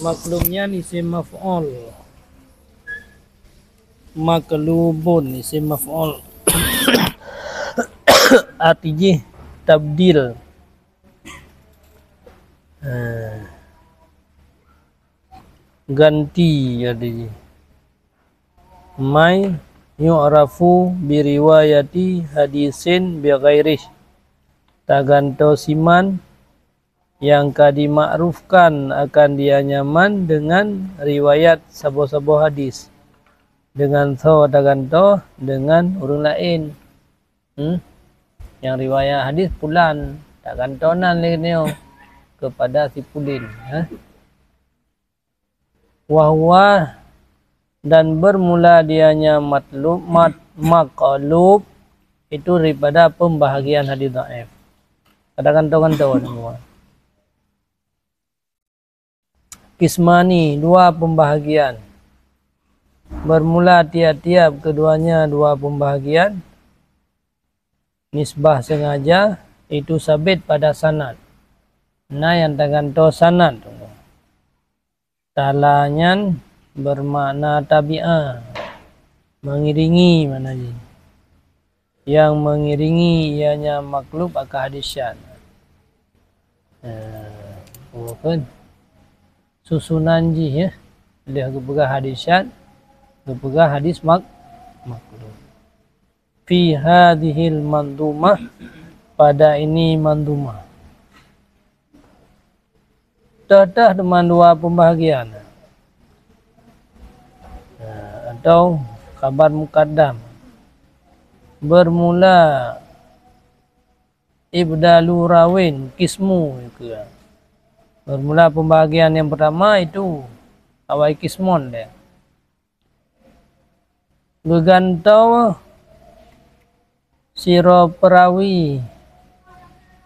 Maklumnya isim maf'ul. Maklubun isim maf'ul. Artinya tabdil. Ganti artinya. Mai yu'rafu biriwayati hadisin bighairih. Taganto siman yang dimakrufkan akan dia nyaman dengan riwayat sabo-sabo hadis. Dengan taganto dengan urang lain. Yang riwayat hadis pulan tagantonan lenyo kepada si pulin. Wahwa dan bermula dianya maqlub itu daripada pembahagian hadis dhaif. Taganto semua. Kismani, dua pembahagian. Bermula tiap-tiap keduanya dua pembahagian. Nisbah sengaja itu sabit pada sanad. Nah yang taganto sanad. Talanyan bermakna tabi'ah. Mengiringi mana je. Yang mengiringi ianya maklub akan hadis syad. Kan? Susunan ji ya. Dia kepegah hadis syad, kepegah hadis maklub. Fi hadhil mandumah, pada ini mandumah. Tetap dengan dua pembahagian. Atau kabar muqaddam. Bermula ibdalu rawin kismu itu. Bermula pembahagian yang pertama itu awal kismon dia. Bergantau siro perawi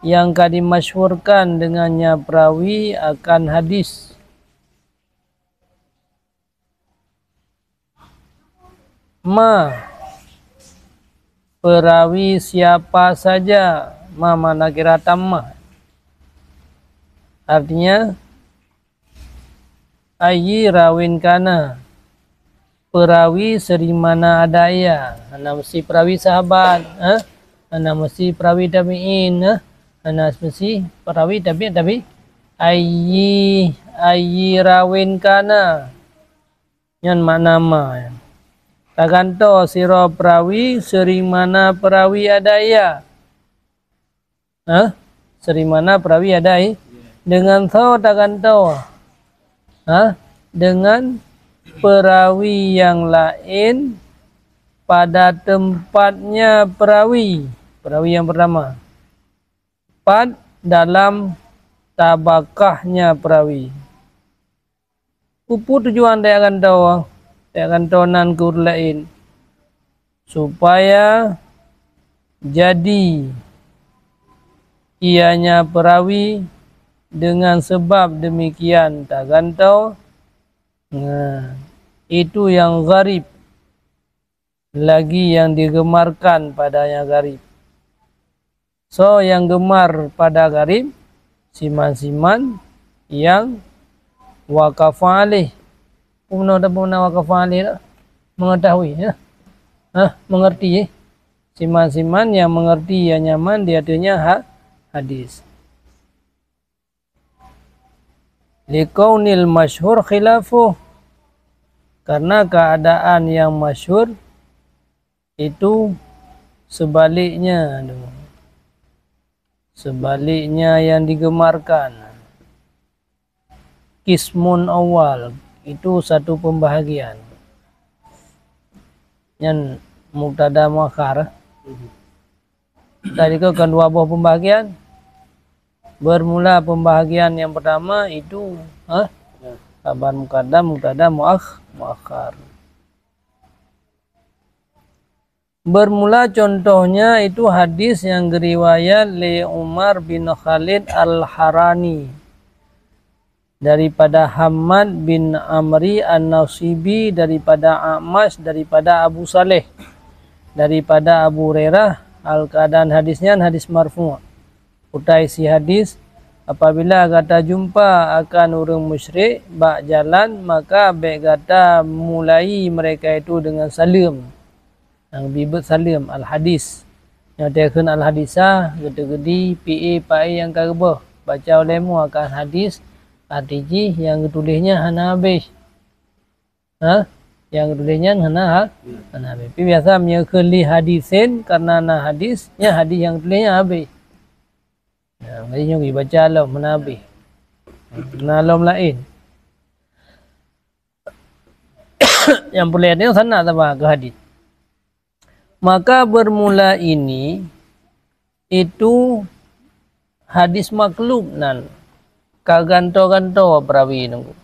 yang dimasyhurkan dengannya perawi akan hadis. Perawi siapa saja mana kira tamah. Artinya ayyi rawin kana, perawi serimana ada ia. Ana mesti perawi sahabat, ana mesti perawi tabi'in, ana mesti perawi tapi ayyi rawin kana. Yang makna ma. Taganto siro perawi serimana perawi ada ia. Serimana perawi ada ia. Dengan thaw taganto. Dengan perawi yang lain pada tempatnya perawi. Perawi yang pertama. Dalam tabakahnya perawi. Upu tujuan dia akan tahu. Dia akan tonan kur lain. Supaya jadi ianya perawi dengan sebab demikian taganto. Itu yang gharib. Lagi yang digemarkan padanya gharib. So yang gemar pada gharib, siman-siman yang wakafalih. Puna wakafalih mengetahui ya. Mengerti. Siman-siman yang mengerti yang nyaman dia adanya hadis. Liqaunil masyhur khilafuh, karena keadaan yang masyhur itu sebaliknya yang digemarkan. Kismun awal itu satu pembahagian yang mubtada muakhar. Tadi kan dua buah pembahagian. Bermula pembahagian yang pertama itu kabar muqaddam, mubtada muakhar. Bermula contohnya itu hadis yang diriwayat li Umar bin Khalid al-Harani daripada Hamad bin Amri an-Nasibi, daripada A'mash, daripada Abu Saleh, daripada Abu Hurairah. Al-keadaan hadisnya hadis marfu'. utai si hadis apabila kata jumpa akan orang musyrik bak jalan, maka baik kata mulai mereka itu dengan salam. Yang bibet salam al hadis. Yang tekun al hadisah gede-gede PA yang karbah baca olehmu akan hadis artiji yang tulisnya hana habis. Yang tulisnya hana habis. Tapi biasa menyekun li hadisin karena na hadisnya hadis yang tulisnya habis. Jadi nyuri baca alam hana habis. Hana alam lain. Yang boleh ada sana tak ke hadis. Maka bermula ini itu hadis maklub nan kaganto-ganto perawi nunggu.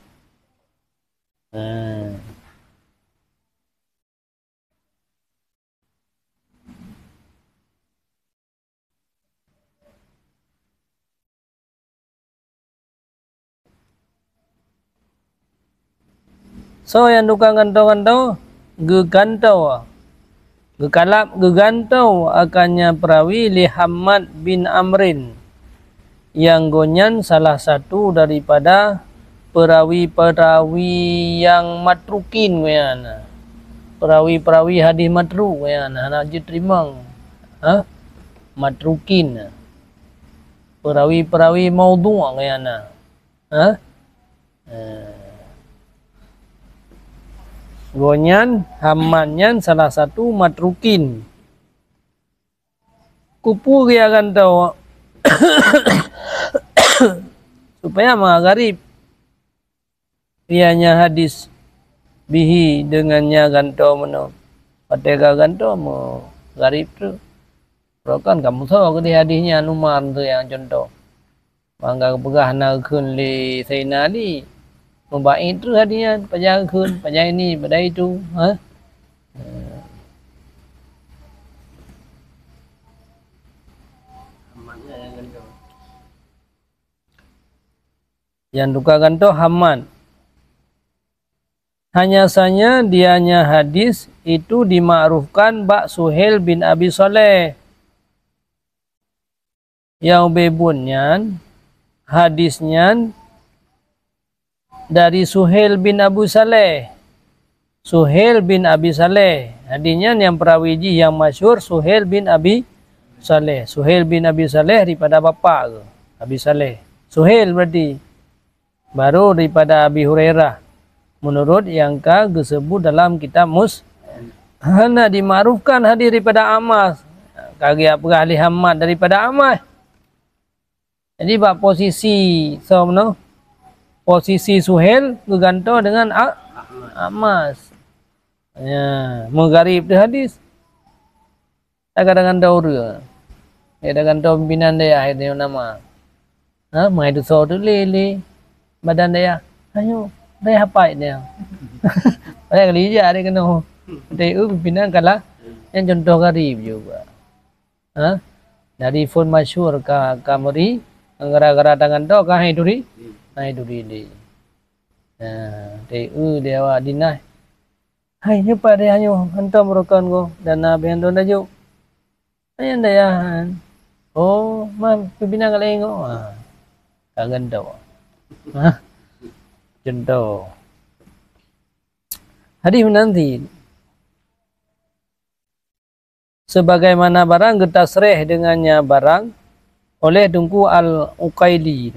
So yang tukang ganto-ganto gegantau. Gegantau akannya perawi li Hammad bin Amrin yang gonyan salah satu daripada perawi-perawi yang matrukin wayana. Perawi-perawi hadis matruk wayana nak je terimang. Matrukin. Perawi-perawi maudhu' wayana. Gonyan, Hammanyan salah satu matrukin. Kupu dia akan tahu supaya mengarif ianya hadis bihi dengannya ganto meno. Patega ganto mo garip tu. Kan kamu tahu ke hadisnya Numar tu yang contoh. Mangga pegah nak kun li Saina ni. Membaik tu hadiah pajak kun, pajak ini, pada itu. Yang tukar ganto Hamad. Hanya saja dianya hadis itu dimakrufkan bak Suhail bin Abi Saleh. Yang bebunnya hadisnya dari Suhail bin Abu Saleh. Suhail bin Abi Saleh. Hadisnya yang perawiji yang masyhur Suhail bin Abi Saleh. Suhail bin Abi Saleh daripada bapa ke? Abi Saleh. Suhail berarti baru daripada Abi Hurairah. Menurut yang disebut dalam kitab hana dimakrufkan hadis daripada Amas. Kagi apa ahli Hamad daripada Amas. Jadi bak posisi posisi Suhail bergantung dengan Amas. Ya, menggarib tu hadis. Kadang-kadang daur. Kadang-kadang pimpinan dia akhirnya nama. Mai tu so tu lele. Badan dia. Ayo, dia apa dia? Pada kali je ada kena. Dia pimpinan kalah yang contoh garib juga. Dari phone masyhur ka kamari gara-gara tangan tu ka hai duri. Hai duri ni. Dia awak dinai. Hai nyepa dia hanyo hantam rokan go dan bendo dajuk. Ayan dayan. Oh, mam pimpinan kaleng go. Kagan tu. Contoh. Hadis nanti sebagaimana barang getasreh dengannya barang oleh Tunku Al-Uqaili.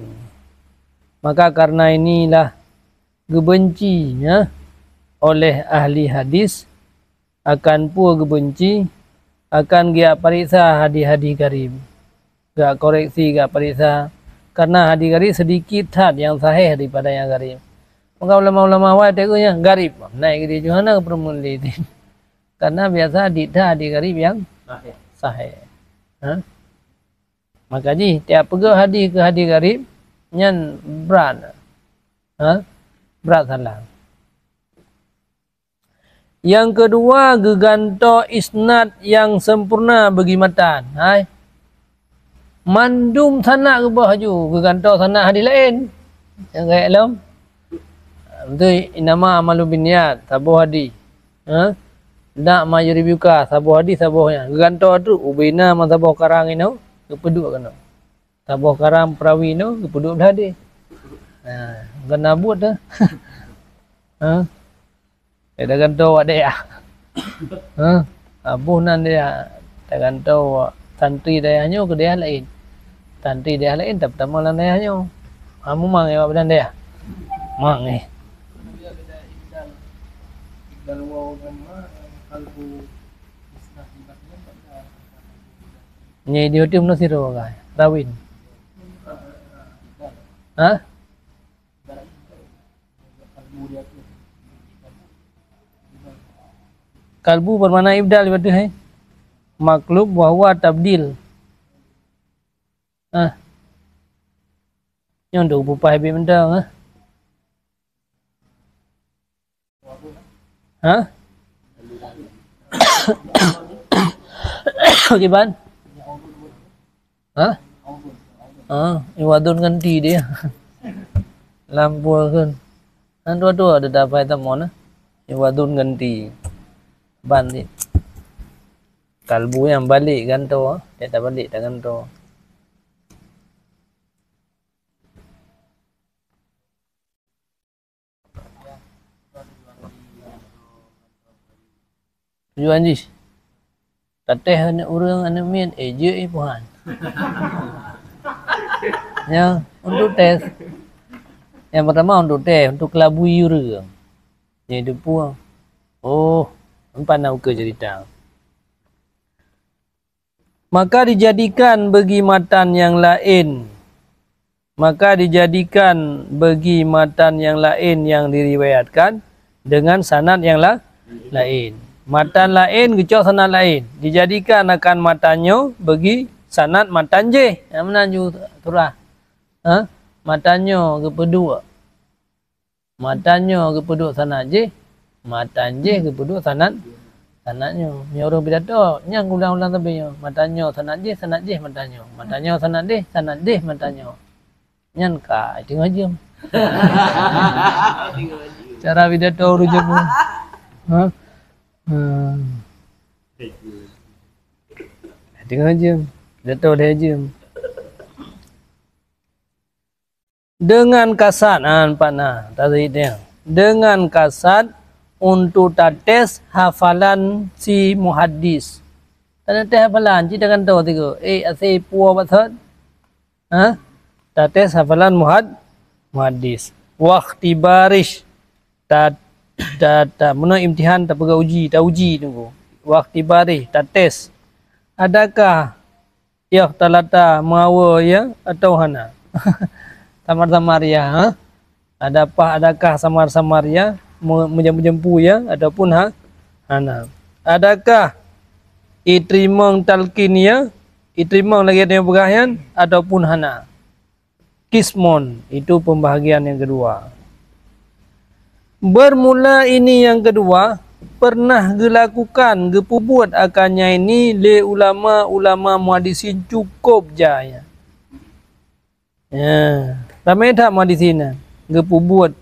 Maka karena inilah gebencinya oleh ahli hadis akan gebenci akan dia periksa hadis-hadis garib. Gak koreksi, gak periksa. Karena hadis garib sedikit had yang sahih daripada yang garib. Maka ulama-ulama awal teguhnya garib. Naik ke dia mana permuli. Karena biasa hadis garib yang sahih. Maka ji tiap pergi hadis ke hadis garib nyan berat. Berat salah. Yang kedua, geganto isnad yang sempurna bagi matan. Mandum sana ke bawah ju, geganto sana hadis lain. Yang kayak lom. Itu nama amalu binyat, sabuh hadis. Nak majuri buka, sabuh hadis sabuhnya. Geganto tu ubina man sabuh karang ini, kepeduk kan. Tabuh karam perawi tu kepuduk belah dia. Kena buat tu. Dia gantung awak dia. Abuh nan dia. Dia gantung santri dayahnya ke dia lain. Santri dia lain tak pertama lah dayahnya. Kamu mang awak bedan dia. Mang ni. Ni dia tu mana siro kai? Rawin. Kalbu bermakna ibdal betul hai. Maklub wa tabdil. Yang tu bupa habis benda Okey ban. Iwadun ganti dia. Lampu kan. Dua-dua ada dapat tamon Iwadun ganti. Ban ni. Kalbu yang balik gantung, dia tak balik tak gantung. Tujuan jis. Tateh anak orang anak min je puan. Ya, untuk tes. Yang pertama untuk tes, untuk kelabui orang. Yang itu puang. Oh, empat nak ke cerita. Maka dijadikan bagi matan yang lain. Maka dijadikan bagi matan yang lain yang diriwayatkan dengan sanad yang lain. Matan lain kecok sanad lain. Dijadikan akan matannya bagi sanad matan je. Yang mana ju turah? Matannya kepedua. Matannya kepedua sanad je. Matan je kepedua sanadnya. Ni orang pidato yang ulang-ulang tapi matanya sanad je matanya. Matanya sanad je matanya. Nyan ka tengok jam. Cara pidato rujuk. Tengok jam. Pidato dia jam. Dengan kasat panah tadi dia. Dengan kasat untuk tes hafalan si muhaddis. Tes hafalan kita kan tahu tiga. Asal puas betul. Tes hafalan muhaddis. Waktu barish. Mana imtihan tak pergi uji, tak uji tunggu. Waktu barish, tes. Adakah talata mawa ya atau hana? Samar-samar ya. Adakah samar-samar ya? Menjempu ya ataupun hana. Adakah itrimang talqin ya, itrimang lagi ada pembahagian ataupun hana. Kismon itu pembahagian yang kedua. Bermula ini yang kedua pernah dilakukan gepubuat akannya ini le ulama muhaddisin cukup jaya. Ya, ramai tak muhaddisin gepubuat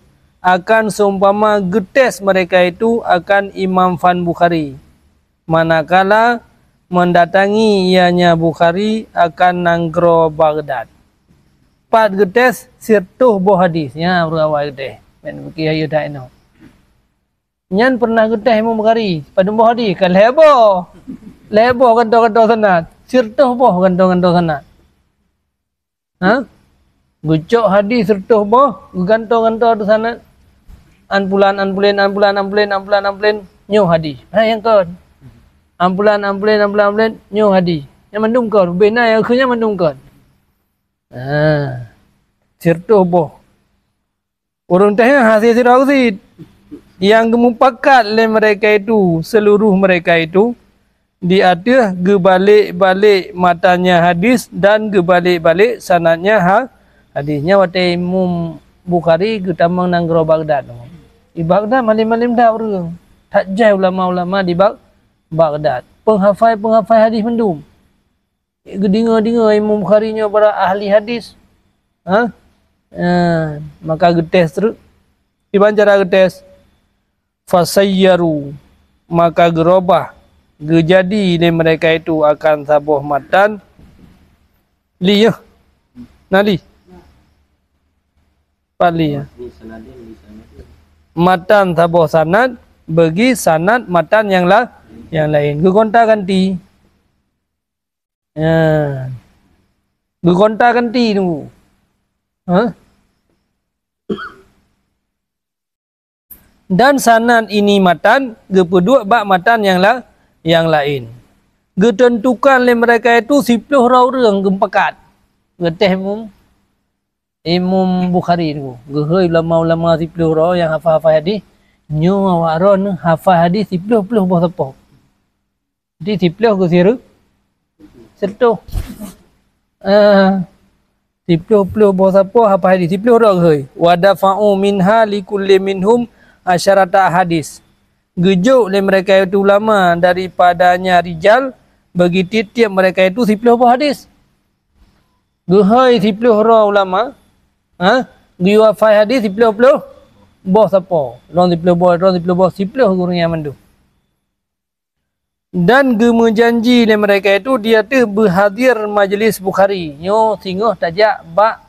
akan seumpama getes mereka itu akan Imam Fan Bukhari. Manakala mendatangi ianya Bukhari akan Nanggro Baghdad. Pat getes sirtuh boh hadis. Ya, berawal getes. Men bukti ayo tak eno. Nyan pernah getes Imam Bukhari pada boh hadis kan lebo. Lebo ganto-ganto sanad. Sirtuh boh ganto-ganto sanad. Gucok hadis sirtuh boh ganto-ganto ada sanad. Ampulan nyu hadis. Yang kau ampulan nyu hadis. Yang mandum kau bena yang akhirnya mandum kau. Sirtuh boh. Orang tanya hasil sirausid yang gemupakat le mereka itu seluruh mereka itu di atas gebalik-balik matanya hadis dan gebalik-balik sanadnya hadisnya watai Imam Bukhari ketamang Nanggro Baghdad. Di Baghdad malim-malim dah orang. Tak jauh ulama-ulama di Baghdad. Penghafal hadis mendum. Gedinga-dinga Imam Bukhari nya para ahli hadis. Maka getes terus. Iban cara getes. Fasayyaru. Maka gerobah. Gejadi ni mereka itu akan sabuh matan. Liyah. Nali. Pali ya. Matan tabuh sanad bagi sanad matan yang lain. Gonta ganti. Ya. Gonta ganti tu. Ha? Dan sanad ini matan, gepedua bak matan yang lain. Getentukan le mereka itu 10 orang gempakat. Geteh Imam Bukhari tu. Gehoi ulama-ulama 10 orang yang hafal hadis. Nyo awaron hafal hadis 10 boh tepo. Jadi 10 ke siru. Serto. 10 boh tepo hafal hadis 10 orang gehoi. Wa dafa'u minha likulli minhum asyarata hadis. Gejuk le mereka itu ulama daripadanya rijal bagi tiap mereka itu 10 buah hadis. Gehoi 10 orang ulama. Diwafai hadis 10 buah siapa? Orang 10 buah 10 guru yang mandu. Dan gemu janji le mereka itu dia tu berhadir majlis Bukhari. Nyo singoh tajak bak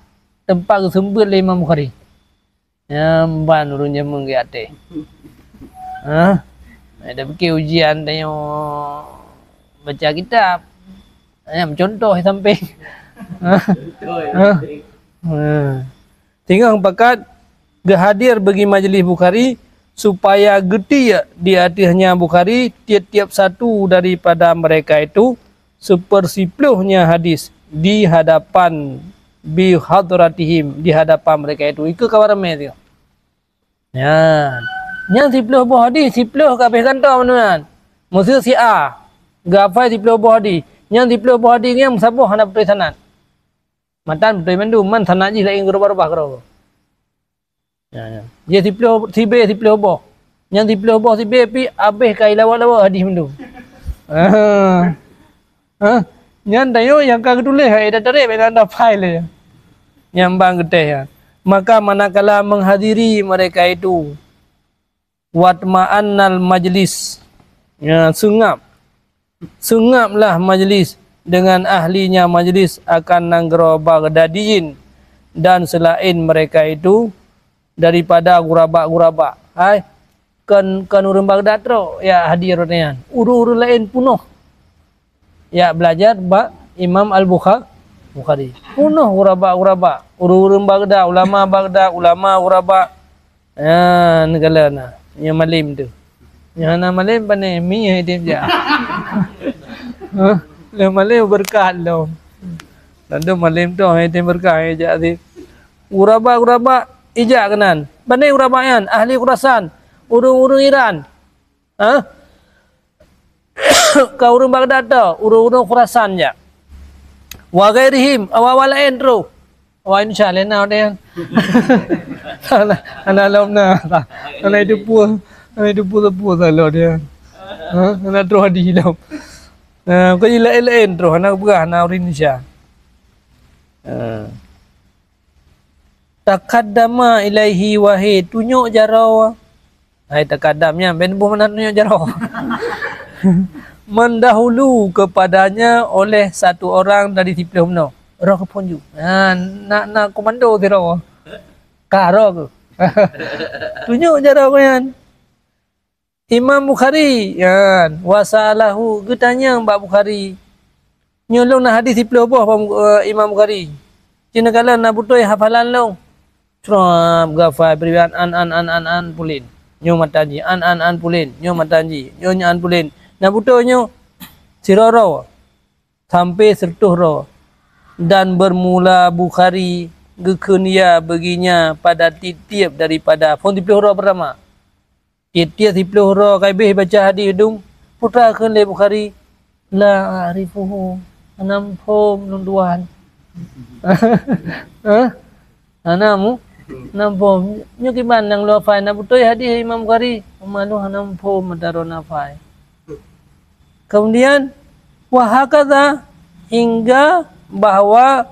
tempat kesembel le Imam Bukhari. Ban urunnya menggiate. Ada fikir ujian tanya baca kitab. Contoh sampai. Tinggal pakat gehadir bagi majlis Bukhari supaya geti di hatinya Bukhari tiap-tiap satu daripada mereka itu sepersipluhnya hadis di hadapan bi hadratihim, di hadapan mereka itu ikut kawan ramai tu. Ya, yang 10 buah hadis 10 kabeh kantong menuan. Mesti si A gafai 10 buah hadis. Yang 10 buah hadis yang sabuh hendak betul sanad. Matan betul mandu man sanad ji lain gerubah-rubah karo. Ya. Dia 10 si B 10 buah. Yang 10 buah si B pi habis kai lawa-lawa hadis mandu. Yang tayo yang kau tulis ada tarik anda file yang bang geteh ya. Maka manakala menghadiri mereka itu watma'annal majlis, ya, sungaplah majlis dengan ahlinya majlis akan nanggro bagdadiyin dan selain mereka itu daripada guraba-guraba. Hai kan urang Baghdad tro ya hadir nian uru-uru lain punuh ya belajar Imam Al-Bukhari. Punuh uraba-uraba. Urun Baghdad, ulama uraba. Ya, negala na. Yang malim tu. Yang na malim pane mi hidup je. Le malim berkah lo. Lalu malim tu hidup berkah je adi. Uraba ijak kanan. Pane uraba yan ahli Khurasan, urun Iran. Kau urun Baghdad tu, urun Khurasan je. Wa ghairihim awal lain tu. Wa insya-Allah now dia. Ana lomna. Ana itu pun salah dia. Ana terus di hidup. Kau lain terus ana berah ana Indonesia. Taqaddama ilaihi wahid tunjuk jaraw. Hai taqaddamnya ben bu mana tunjuk jaraw. Mendahulu kepadanya oleh satu orang dari 10 meno. Roh keponju. Nak komando ti roh. Karo ke. Tunjuk cara kan. Imam Bukhari kan wasalahu getanya Mbak Bukhari. Nyolong nak hadis 10 buah Imam Bukhari. Cina kala nak butuh hafalan long. Tram gafai berian an pulin. Nyo matanji an pulin. Nyo matanji. Nyo an pulin. Nak butuhnya siroro sampai 100 roh dan bermula Bukhari gekunia baginya pada tiap daripada pun 10 roh pertama. Tiap 10 roh kaibeh baca hadis hidung putra ke le Bukhari la arifuhu anam pom nunduan. Anamu nampom nyo kiban nang lo fai na butuh hadis Imam Bukhari malu anam pom madarona fai. Kemudian wahakadha hingga bahwa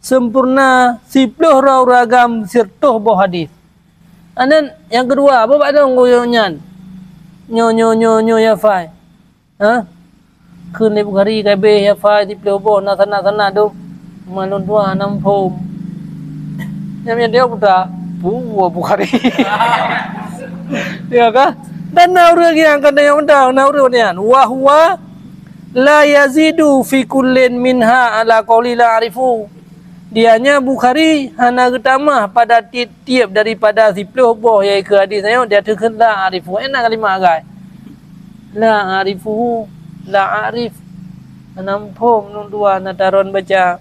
sempurna 10 ragam sirtuh buah hadis. Anan yang kedua apa dong goyonyan? Nyo ya fai. Kun le Bukhari kabe ya fai 10 buah na sana tu. Malun tua 6 phom Yang dia buta buah Bukhari. Ya kan? Dan naurang yang kena yang undang naurang ni an. Wa huwa la yazidu fi kullin minha ala qawli la arifu. Dianya Bukhari hana ketambah pada tiap daripada 10 boh yang ke hadis saya dia terken la arifu. Enak kalimah agai. La arifu la arif. Nampom nun dua nataron baca.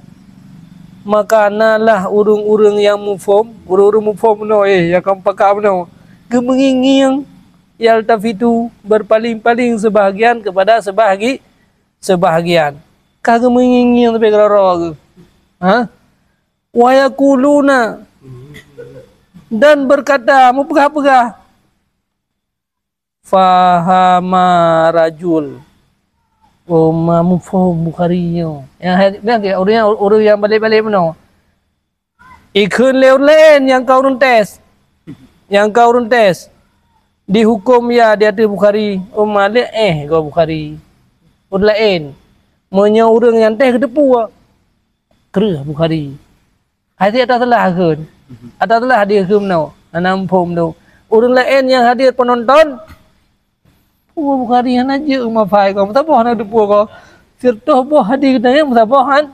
Maka nalah urung-urung yang mufhum, urung-urung mufhum no yang kamu pakam no. Gemenging yaltafitu berpaling-paling sebahagian kepada sebahagian. Kagak mengingin tapi kerara. Ha? Wa yaquluna dan berkata mau pegah-pegah. Fahama rajul. Oh, mufhum Bukhari yo. Yang nanti orang yang balik-balik mana? Ikun lain yang kau runtes. Yang kau runtes. Dihukum ya dia tu Bukhari. Oh malik kau Bukhari. Orang lain. Menyo orang yang teh kedepu. Kerah Bukhari. Hadis atas telah kan. Atas telah hadir ke mana? Anam pom tu. Orang lain yang hadir penonton. Oh Bukhari hana je mafai kau. Tak apa hana depu kau. Serta apa hadir kita yang tak apa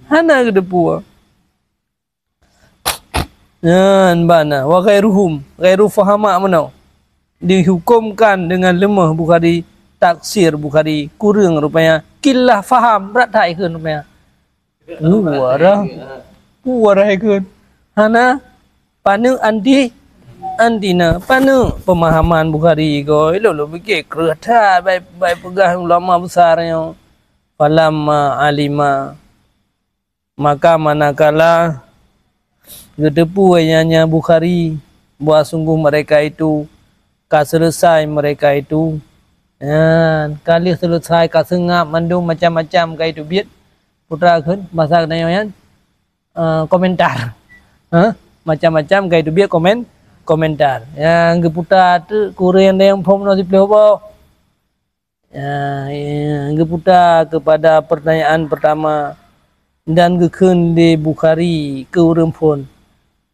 hana kedepu. Yan bana wa ghairuhum ghairu fahama mana dihukumkan dengan lemah Bukhari, taksir Bukhari kurang rupanya, killah faham berat tak ikun rupanya. Puara ikun hana panu antina panu pemahaman Bukhari ko lo fikir kereta baik pegah ulama besarnya falamma alima maka manakala gedepu nyanyi Bukhari buat sungguh mereka itu selesai mereka itu kali selesai sengap mandung macam-macam kait itu biat putra kan masa nanya komentar macam-macam kait itu biat komentar yang geputar tu Korean yang pom nasi pelawak geputar kepada pertanyaan pertama dan gekun di Bukhari ke urang pun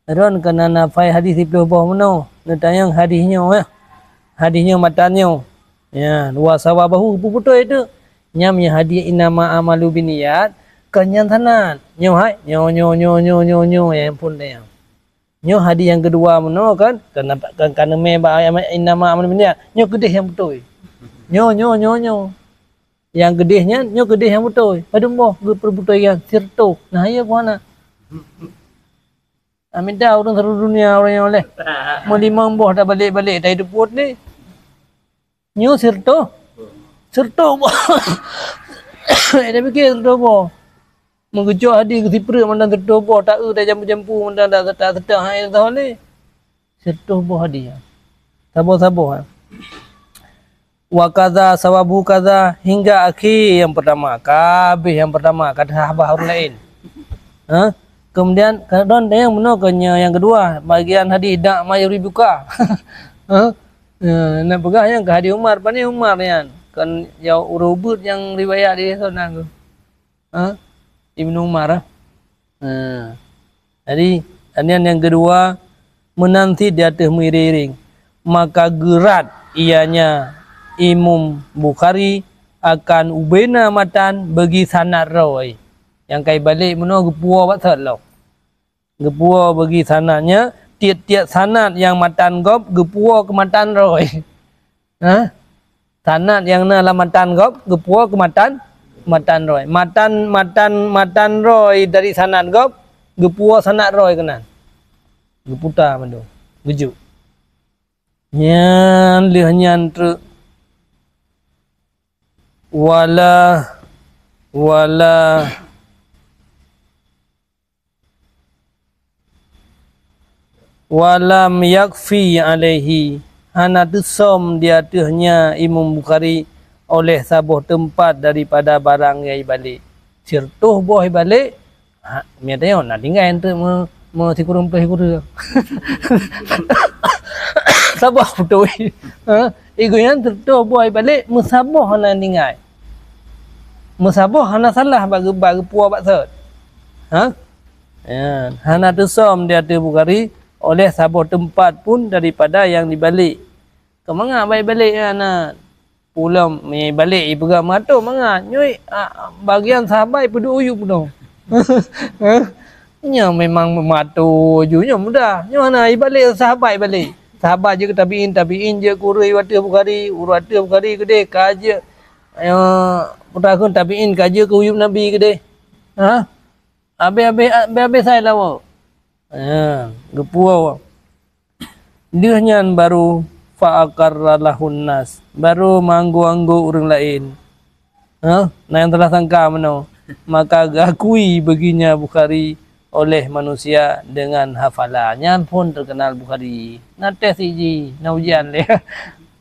ron kana nafai hadis di pelawak mana natayang hadisnya matanya ya dua sawabahu puputo itu nyamnya hadis inama amalu biniyat kanyan tanan nyo hai nyo yang pun dia nyo hadis yang kedua mana kan karena memang inama amalu biniyat nyo kedih yang betul nyo yang gedehnya nyo gedeh yang betul padum boh perbuto yang sirto nah iya puana amin dah orang seluruh dunia orang yang oleh mau limang boh dah balik-balik dah hidup buat ni nyo sirto boh ada fikir sirto boh mengejuk hadis ke sipra mandan sirto boh tak dah jampu-jampu mandan dah setak hai tahu ni sirto boh hadis sabar wa kaza sawabu kaza hingga akhir yang pertama kabeh yang pertama kata sahabat orang lain kemudian kadon yang mana kenya yang kedua bagian hadis dak mayuri buka nak pegang yang ke hadis Umar pani Umar yang kan yang urubut yang riwayat dia sana tu Ibnu Umar jadi yang kedua menanti di atas miring maka gerat ianya Imam Bukhari akan ubena matan bagi sanad rawi yang kai balik mana gepua batat lo gepua bagi sanadnya tiap-tiap sanad yang matan gop gepua ke matan rawi sanad yang na la matan gop gepua ke matan rawi matan rawi dari sanad gop gepua sanad rawi kenan geputa mando gejuk nyan lehnya truk wala walam yakfi alaihi hana tusom dia tuhnya Imam Bukhari oleh sabuh tempat daripada barang yang balik sirtuh boh balik mia tengok nak tinggal ente me sikurung pelih sabuh betul iguyan sirtuh boh balik musabuh hana tinggal musabah hana salah bagi puak baksud Ya, hana tersom dia tu Bukhari oleh sahabat tempat pun daripada yang dibalik. Kemanga baik balik anak. Pulang mai balik i pegang mata manga nyoi bagian sahabat pedu uyup tu. Nya memang matu junya mudah. Nya mana i balik sahabat balik. Sahabat je ke tabiin je kurui wata Bukhari, urata Bukhari gede kaja. Putakun tabiin kaja ke uyup Nabi gede. Ha? Abe saya lawa. Ha, gepuau. Dia nyan baru fa'akarralahun nas. Baru manggu-anggu orang lain. Ha? Nah yang telah sangka mana? Maka gakui baginya Bukhari oleh manusia dengan hafalannya pun terkenal Bukhari. Nates iji, na ujian le.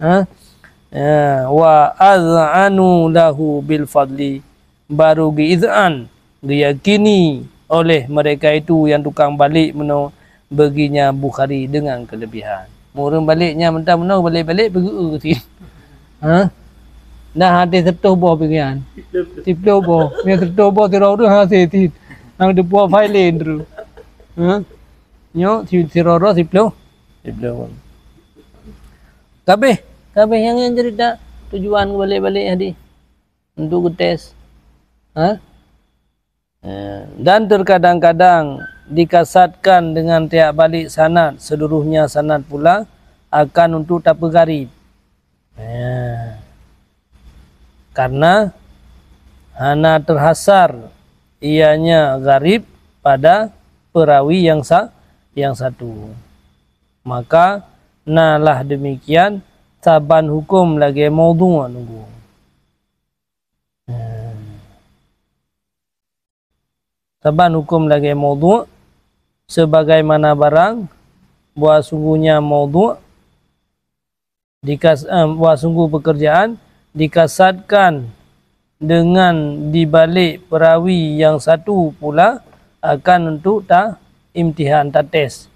Ha? Ya, wa az'anu lahu bil fadli. Baru gi'iz'an, diyakini oleh mereka itu yang tukang balik mana baginya Bukhari dengan kelebihan. Murung baliknya mentah menau balik-balik pergi ke ha? Nah hati setuh boh bagian. Tiplo boh. Mia setuh boh tirau tu ha setit. Ang depo file ndru. Ha? Nyo tirau tiplo. Tiplo. Kabeh yang cerita tujuan balik-balik hadi. Untuk tes. Ha? Dan terkadang-kadang dikasatkan dengan tiap balik sanad, seluruhnya sanad pula akan untuk tak garib. Karena hana terhasar ianya garib pada perawi yang satu. Maka nalah demikian saban hukum lagi maudhu' nunggu. Saban hukum lagi maudhu' sebagaimana barang buat sungguhnya maudhu' buat sungguh pekerjaan dikasatkan dengan dibalik perawi yang satu pula akan untuk imtihan tes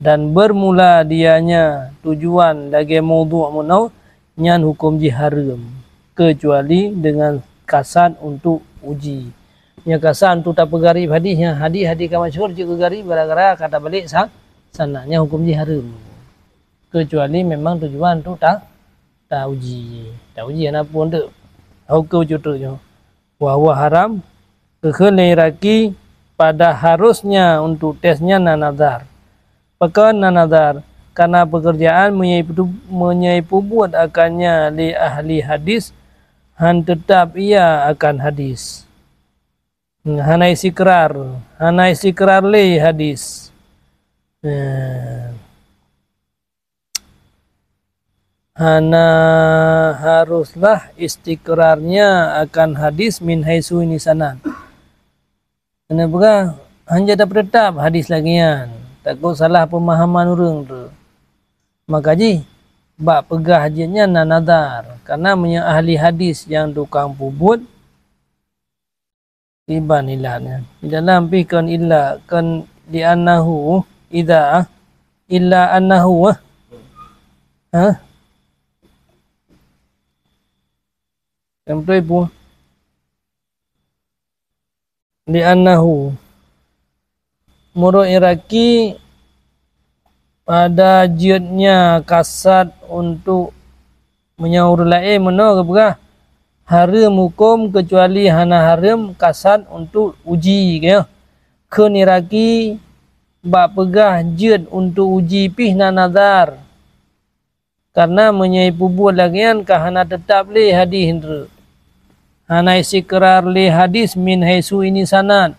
dan bermula dianya tujuan lagi maudhu' menau nyan hukum jiharam kecuali dengan kasat untuk uji. Nya kasan tu tak pegarib hadisnya hadis ka masyhur je garib gara-gara kata balik sananya hukum haram kecuali memang tujuan tu tak uji anak pun tu hukum jutunya wa haram kekheliraki pada harusnya untuk tesnya nazar pekan nazar karena pekerjaan menyai buat akannya li ahli hadis han tetap ia akan hadis. Hanai sikrar le hadis. Hana haruslah istikrarnya akan hadis min haisu ini sanad. Kenapa? Hanya dapat tetap hadis lagian. Takut salah pemahaman orang tu. Maka ji bak pegah hajinya nazar karena punya ahli hadis yang tukang pubut tiban ilahnya. Di dalam pikon illa kan di annahu idza illa annahu ha sampai pun di annahu muru iraki pada jidnya kasat untuk menyaur lain mana ke haram hukum kecuali hana haram kasat untuk uji ke keniraki bak pegah jid untuk uji pih na nazar karena menyai pubut lagian ka hana tetap le hadis hindra hana isikrar le hadis min haisu ini sanad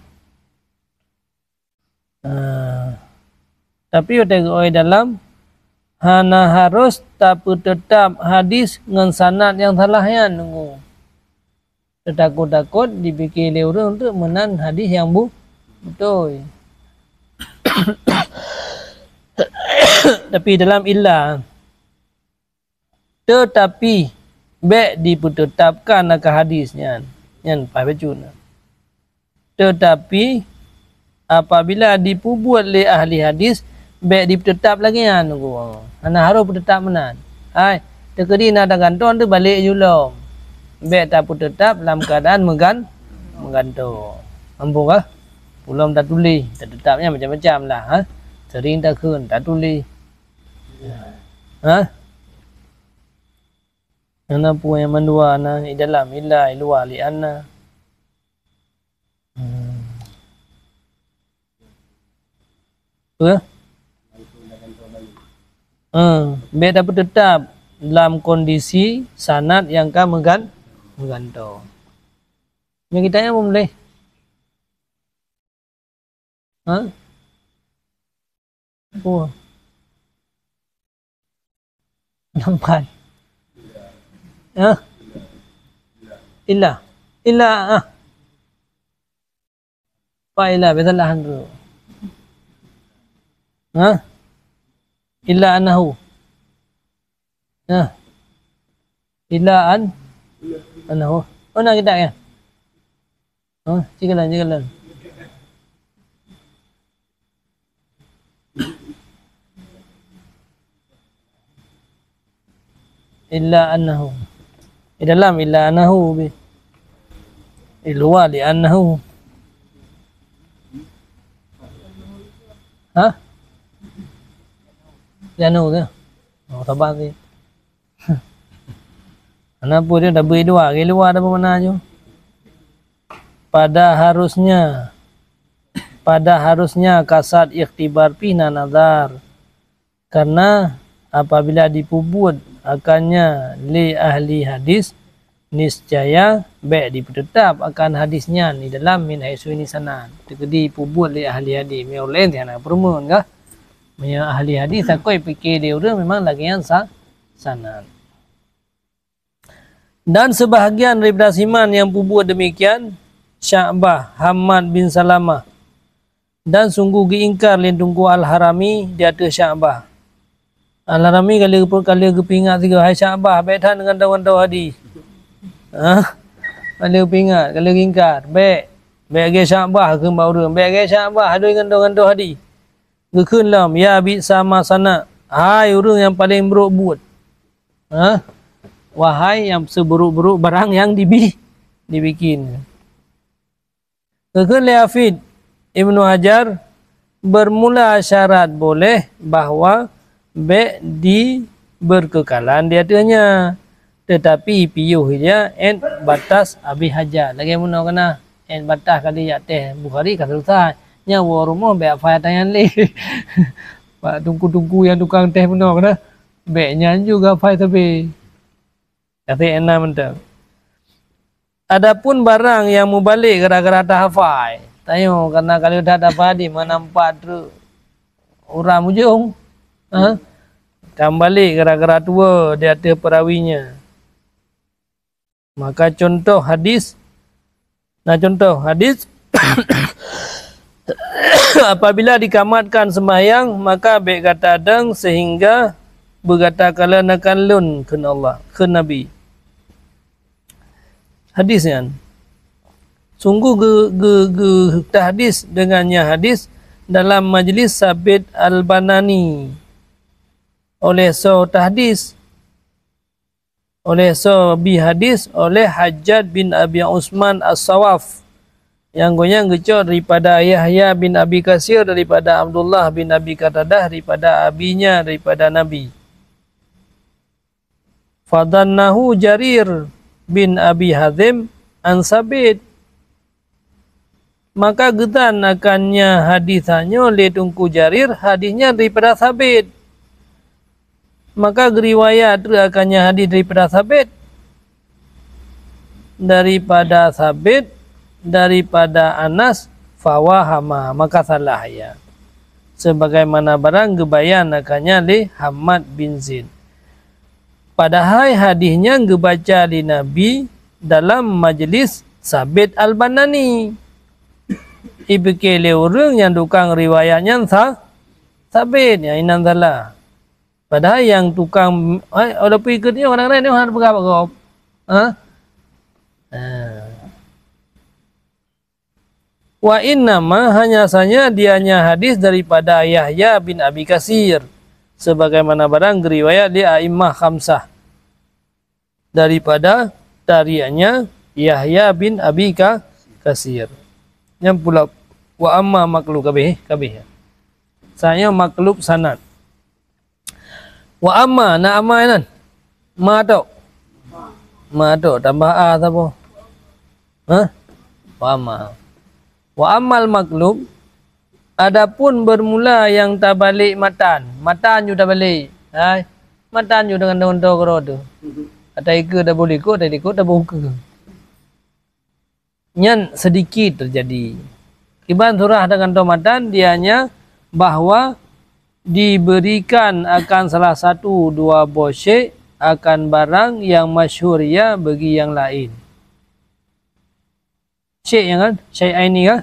tapi oi dalam hana harus tapi tetap hadis ngan sanad yang salahnya nunggu takut-takut dipikir oleh orang untuk menan hadis yang betul. Tapi dalam illa tetapi baik ditetapkan akan hadisnya yang pabacuna. Tetapi apabila dipubuat oleh ahli hadis baik ditetap lagi nunggu. Ana harus tetap menan. Hai, tekedi nak gantung tu balik julom. Baik tak pun tetap dalam keadaan menggantung. Ampun kah? Pulang tak tulis, tak tetapnya macam-macam lah. Ha? Sering tak kun, tak tulis. Ha? Ana pun yang mendua ana di dalam illa luar li ana. Apa? Beda tetap dalam kondisi sanad yang kan menggantung. Yang kita yang boleh. Ha? Oh. Nampak. Ha? Illa. Illa. Apa illa? Besalah dulu. Ha? Illa anahu. Ha? Illa anahu. Oh nak kita ya? Oh, cikalan. Illa annahu. Di dalam illa annahu bi. Di luar li annahu. Ha? Di annahu tu. Oh, sabar ni. Kenapa dia dah beri dua? Di luar ada mana je? Pada harusnya kasat ikhtibar pina nazar. Karena apabila dipubut akannya li ahli hadis niscaya baik ditetap akan hadisnya di dalam min haisu ini sana tekedi pubut li ahli hadis me oleh tiana permun kah me ahli hadis akoi fikir dia orang memang lagi yang sana. Dan sebahagian daripada siman yang pubut demikian Sya'bah Hamad bin Salamah dan sungguh diingkar lindungku Al-Harami di atas Sya'bah. Al-Harami kali kepingat tiga hai Sya'bah betan dengan dawan-dawan hadis. Ha? Kali kepingat, kali ingkar, baik ke Sya'bah ke baurun, baik ke Sya'bah ada dengan dawan-dawan hadis. Gekunlam ya bi sama sana. Hai orang yang paling buruk buat. Ha? Wahai yang seburuk-buruk barang yang dibikin. Gekun Hafid Ibnu Hajar bermula syarat boleh bahawa di berkekalan di atasnya, tetapi piyuh dia batas abi hajar lagi mana kena batas kali ya teh Bukhari kan selesai nyawa rumah be apa tangan le pak tungku-tungku yang tukang teh mana kena beknya juga fai tapi kata enak mentang. Adapun barang yang mubalik gara-gara tak hafal tayo karena kalau dah dapat di mana empat tu orang ujung. Ha? Kembali gara-gara tua di atas perawinya. Maka contoh hadis apabila dikamatkan sembahyang maka baik kata adang sehingga berkata kala nakan lun ke Allah ke Nabi. Hadis kan. Sungguh hadis dengannya hadis dalam majlis Sabit Al-Banani oleh tahdis oleh hadis oleh Hajjaj bin Abi Usman As-Sawaf yang goyang gecot daripada Yahya bin Abi Kasir daripada Abdullah bin Abi Qatadah daripada abinya daripada Nabi. Fadannahu Jarir bin Abi Hazim an Sabit, maka getan akannya hadisannya oleh Tungku Jarir hadisnya daripada Sabit. Maka riwayat akannya hadis daripada Sabit daripada Anas fawahama maka salah ya. Sebagaimana barang gebayan akannya li Hamad bin Zaid. Padahal hadisnya gebaca di Nabi dalam majlis Sabit Al-Banani. Ibekele orang yang tukang riwayatnya Sabit yang inan salah. Padahal yang tukang ada pikir ni orang lain ni orang berapa kau? Ha? Wa innama hanya saja dianya hadis daripada Yahya bin Abi Kasir sebagaimana barang riwayat di A'immah Khamsah daripada tariannya Yahya bin Abi Kasir. Yang pula Wa amma maklub kabeh. Saya maklub sanad. Wa amma na amma nan. Ma tok tambah a apa? Hah? Wa amma. Wa ammal maklub, adapun bermula yang tabalik matan. Matan you tabalik. Hai. Matan you dengan daun koro tu. Atai ke dah boleh ko, tak ikut dah buka. Nyan sedikit terjadi. Kiban surah dengan tomatan dianya bahwa diberikan akan salah satu dua bosyek akan barang yang masyhur ya bagi yang lain. Syekh yang kan? Syekh ini kan?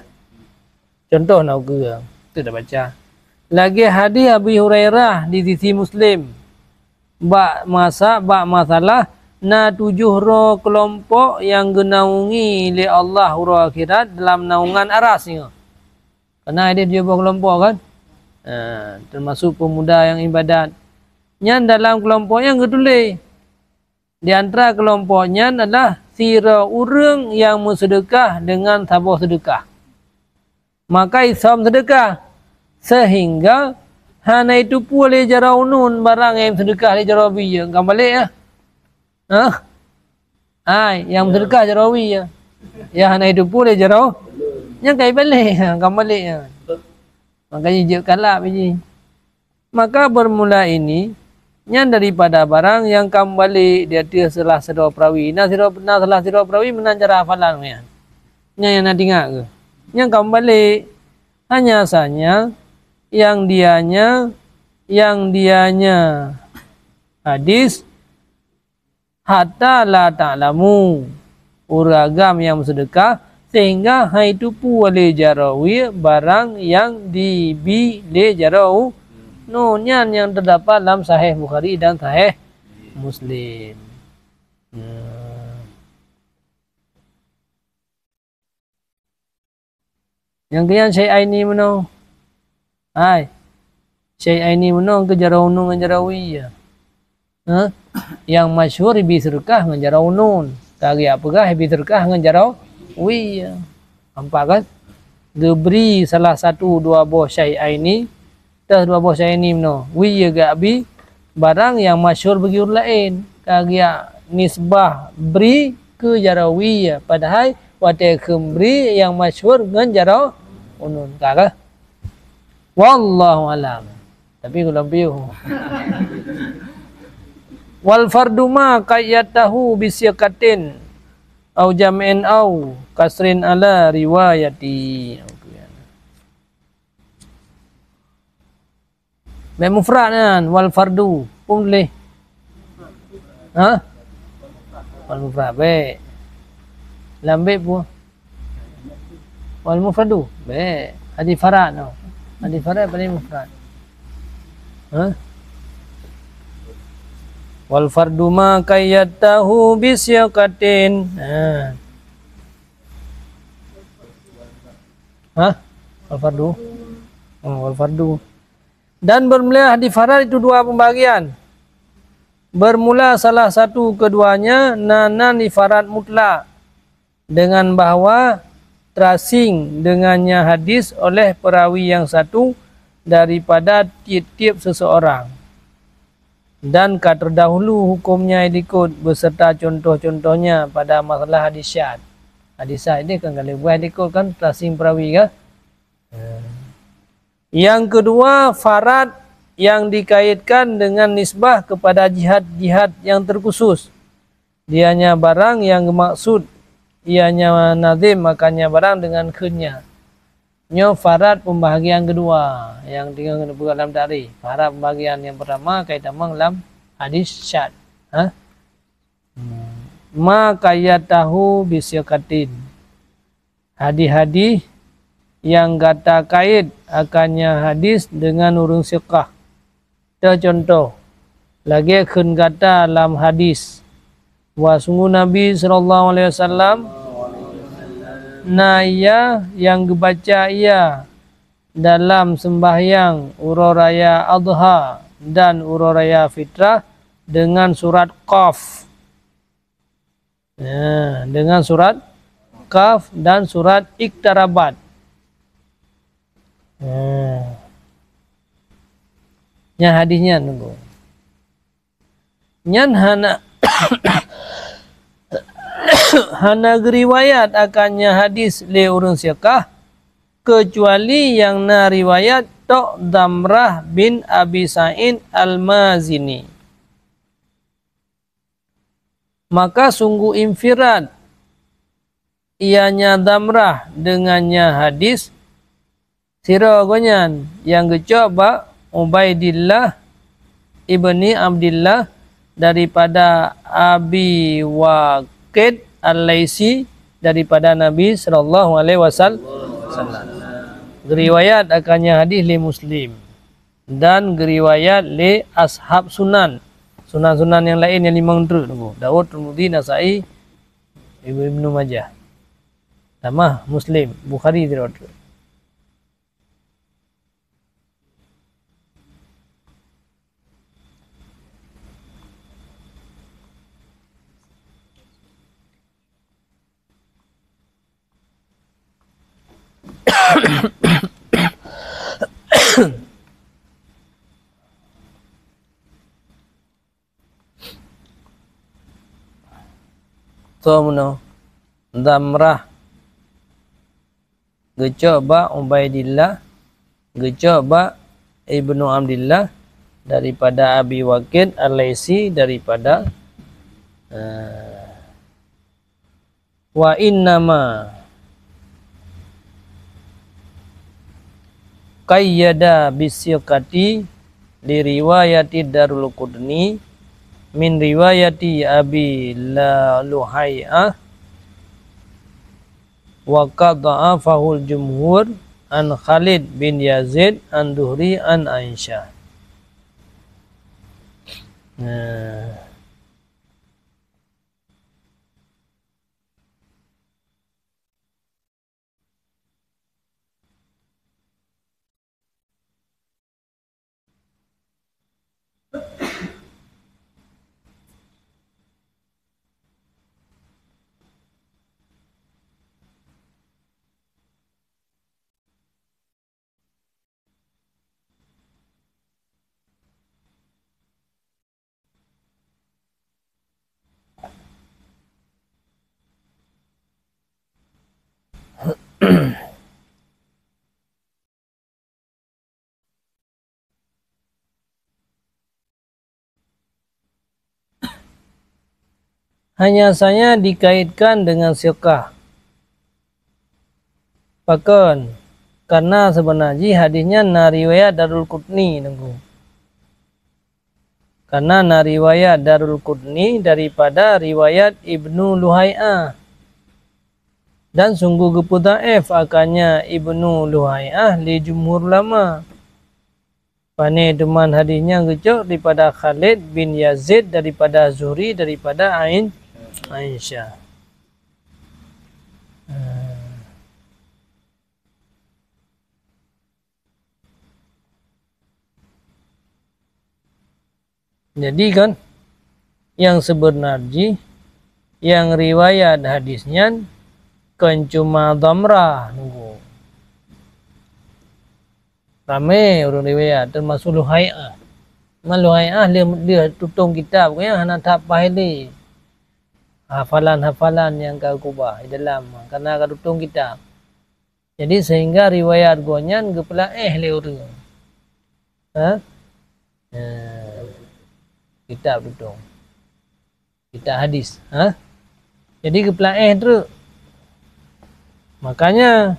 Contoh nak ke? Itu dah baca. Lagi hadis Abi Hurairah di sisi Muslim. Bak masalah na 7 roh kelompok yang genaungi oleh Allah huruf akhirat dalam naungan aras ni. Karena ada 7 kelompok kan? Termasuk pemuda yang ibadat. Yang dalam kelompok yang ketulis. Di antara kelompoknya adalah sira urang yang bersedekah dengan tabah sedekah. Maka isam sedekah. Sehingga hana itu boleh jaraunun barang yang sedekah di jarawi ya. Kan balik ya. Yang sedekah jarawi ya. Ya hana itu boleh jarau. Yang kai balik. Kan balik ya. Makanya je kalap je. Maka bermula ini yang daripada barang yang kembali dia salah sira perawi. Salah sira perawi menang cara hafalan ya. Yang nak dengar ke? Yang kembali hanya saja yang dianya hadis hatta la ta'lamu uragam yang bersedekah sehingga itu boleh jarawi barang yang dibile jarau nunyan yang terdapat dalam Sahih Bukhari dan Sahih Muslim. Yang kian Syekh Aini menang. Syekh Aini menang ke jaraunun dengan jarawi ya. Yang masyhur bi sedekah dengan jaraunun. Kari apakah bi sedekah dengan jarawi ya. Nampak kan? Diberi salah satu dua buah Syekh Aini. Dah dua bos saya ni no. Wi gak bi barang yang masyhur bagi orang lain. Kagak nisbah beri ke jarawi ya. Padahal wate kembri yang masyhur dengan jarau unun. Kagak. Wallahu alam. Tapi kalau piu. Wal fardu ma qayyatahu bisyakatin au jam'in au kasrin ala riwayati. Mufrad kan wal fardu pun boleh. Wal mufrad baik. Lambe pun. Wal mufradu baik. Hadis farad no. Hadis farad paling mufrad. Wal fardu ma qayyatahu bisyaqatin. Wal fardu. Wal fardu. Dan bermula hadis farad itu dua pembagian. Bermula salah satu keduanya nanan di farad mutlak. Dengan bahawa terasing dengannya hadis oleh perawi yang satu daripada tiap-tiap seseorang. Dan terdahulu hukumnya ikut beserta contoh-contohnya pada masalah hadis syad. Hadis syad ini kan kalau buat ikut kan terasing perawi kan. Yang kedua, farad yang dikaitkan dengan nisbah kepada jihad-jihad yang terkhusus. Dianya barang yang maksud, ianya nazim, makanya barang dengan kenya. Nyo farad pembahagian kedua yang tinggal buka dalam tarikh. Farad pembahagian yang pertama kaitan dalam hadis syad. Ma qayyatahu bisyaqatin. Hadis-hadis yang kata kait akannya hadis dengan urung siqah. Contoh lagi kun kata dalam hadis wa sungguh Nabi SAW naya yang dibaca ia dalam sembahyang ururaya adha dan ururaya fitrah dengan surat Qaf. Dengan surat Qaf dan surat Iqtarabat. Nya hadisnya nunggu. Nyan hana hana riwayat akannya hadis le urun siakah kecuali yang na riwayat tok Damrah bin Abi Sa'id Al-Mazini. Maka sungguh infirad ianya Damrah dengannya hadis siragonyan yang gecoba Ubaidillah ibni Abdillah daripada Abi Waqid Al-Laisi daripada Nabi sallallahu alaihi wasallam. Riwayat akannya hadis li Muslim dan riwayat li ashab sunan. Sunan-sunan yang lain yang 5 tunggu. Daud, Tirmidzi, Nasa'i, Ibnu Majah. Sama Muslim, Bukhari tidak. Tomno Damrah gecoba Ubaidillah gecoba Ibnu Abdillah daripada Abi Waqid Al-Laisi daripada wa innama qayyada bisyaqati li riwayati Darul Qudni min riwayati Abi Luhai'ah wa qada'a fahul jumhur an Khalid bin Yazid an Duhri an Aisyah. Hanya saja dikaitkan dengan siqah. Bahkan karena sebenarnya hadisnya na riwayat Darul Qudni nunggu. Karena na riwayat Darul Qudni daripada riwayat Ibnu Luhai'ah. Dan sungguh geputaif akannya Ibnu Luhai'ah li jumhur ulama. Pane teman hadisnya gecok daripada Khalid bin Yazid daripada Zuhri daripada Aisyah. Jadi kan yang sebenarnya yang riwayat hadisnya kan cuma Damrah nunggu. Ramai orang riwayat termasuk Luhai'ah. Luhai'ah dia tutung kitab kan hana tak pahili. Hafalan-hafalan yang kau kubah di dalam karena kau tutung kitab. Jadi sehingga riwayat gonyan gepelaeh le orang. Kitab tutung. Kitab hadis, Jadi gepelaeh terus. Makanya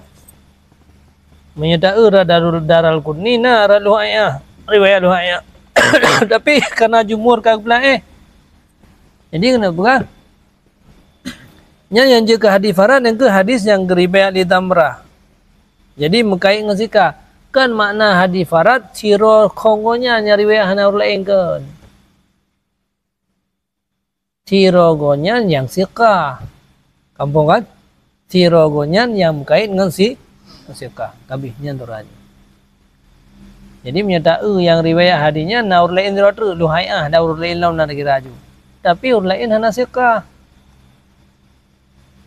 menyedai Darul Qudni na Luhai'ah, riwayat Luhai'ah. Tapi karena jumhur kau gepelaeh. Jadi kenapa kan? Yang ke hadis farad yang ke hadis yang riwayat di Damrah. Jadi mengkait dengan sika kan makna hadis farad siro kongonya nya riwayat hana lain kan. Siro gonyan yang sika. Kampung kan? Siro gonyan yang mengkait dengan sika. Kabihnya turaja. Jadi menyatakan yang riwayat hadisnya na lain tu Luhai'ah, da lain lawan na kiraju. Tapi lain hana sika.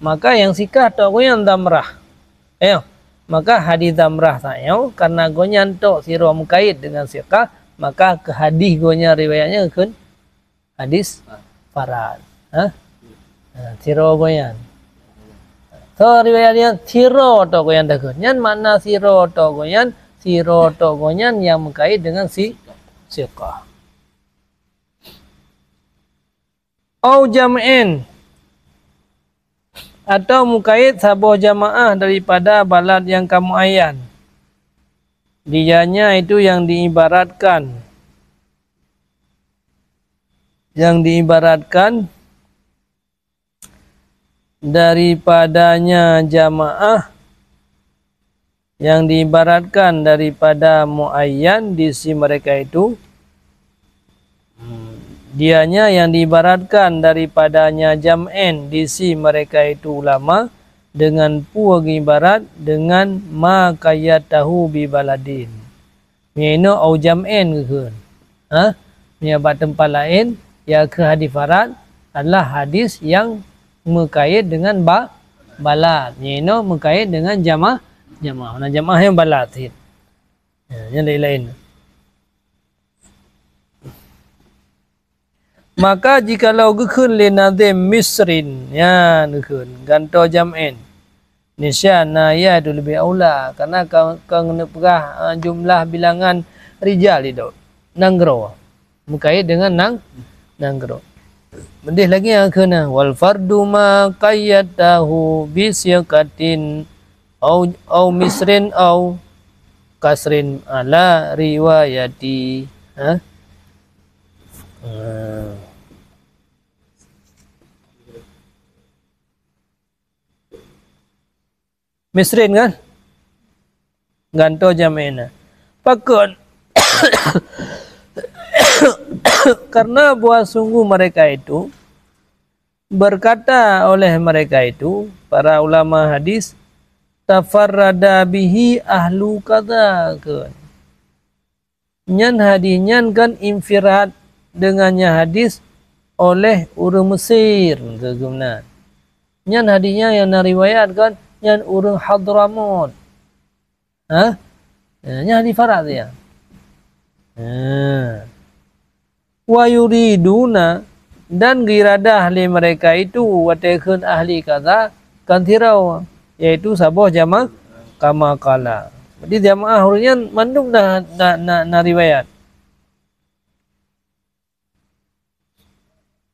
Maka yang sikah tak yang Damrah. maka hadis damrah tayo karena gonyan tok siro mukait dengan siqah, maka ke hadis gonya riwayatnya ke hadis farad. Siro goyan. So riwayatnya siro tok goyan dah gonyan, mana siro tok goyan yang mukait dengan siqah. Au jam'in atau mukait sabuh jamaah daripada balad yang kamu ayan. Dianya itu yang diibaratkan. Yang diibaratkan daripadanya jamaah, yang diibaratkan daripada muayyan di sisi mereka itu, dianya yang diibaratkan daripadanya jam'en di sisi mereka itu ulama, dengan puag ibarat dengan ma kayatahu bi baladin. Mino au jam'en ke menyabat tempat lain ya ke hadis farad adalah hadis yang mengkait dengan balad. Mino mengkait dengan jamaah. Nah jamaah yang balad yang lain. Maka jikalau gekun li nazim misrin ya gekun ganto jam'in nisyana ya itu lebih aula karena kau kena perah jumlah bilangan rijal itu nanggro mukait dengan nanggro. Mendih lagi yang kena wal fardu ma qayyadahu bi siqatin au misrin au kasrin ala riwayati. Misrin kan? Ganto jamena. Pakon. Karena buah sungguh mereka itu berkata oleh mereka itu para ulama hadis tafarrada bihi ahlu kadza kan. Nyan hadisnyan kan infirad dengannya hadis oleh urang Mesir kegumna. Nyan hadisnya yang nariwayatkan nyan urang Hadramut. Nyan hadis farad ya. Wa yuriduna dan giradah ahli mereka itu watekun ahli kaza kantirau yaitu sabuh jamaah kama kala. Jadi jamaah hurnya mandum na riwayat.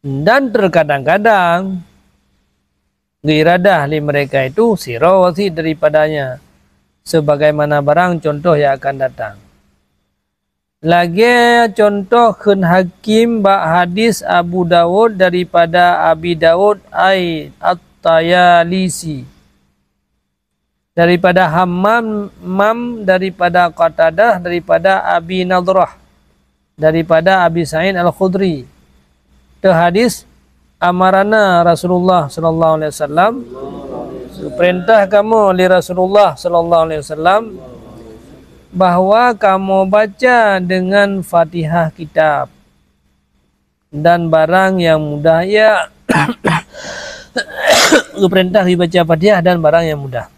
Dan terkadang-kadang giradah ahli mereka itu sirawati daripadanya sebagaimana barang contoh yang akan datang. Lagi contoh kun Hakim bak hadis Abu Dawud daripada Abi Dawud at-Tayalisi daripada Hammam daripada Qatadah daripada Abi Nadrah daripada Abi Sa'id Al-Khudri. Itu hadis amarana Rasulullah sallallahu alaihi wasallam, perintah kamu li Rasulullah sallallahu alaihi wasallam bahwa kamu baca dengan Fatihah kitab dan barang yang mudah ya. Perintah dibaca Fatihah dan barang yang mudah.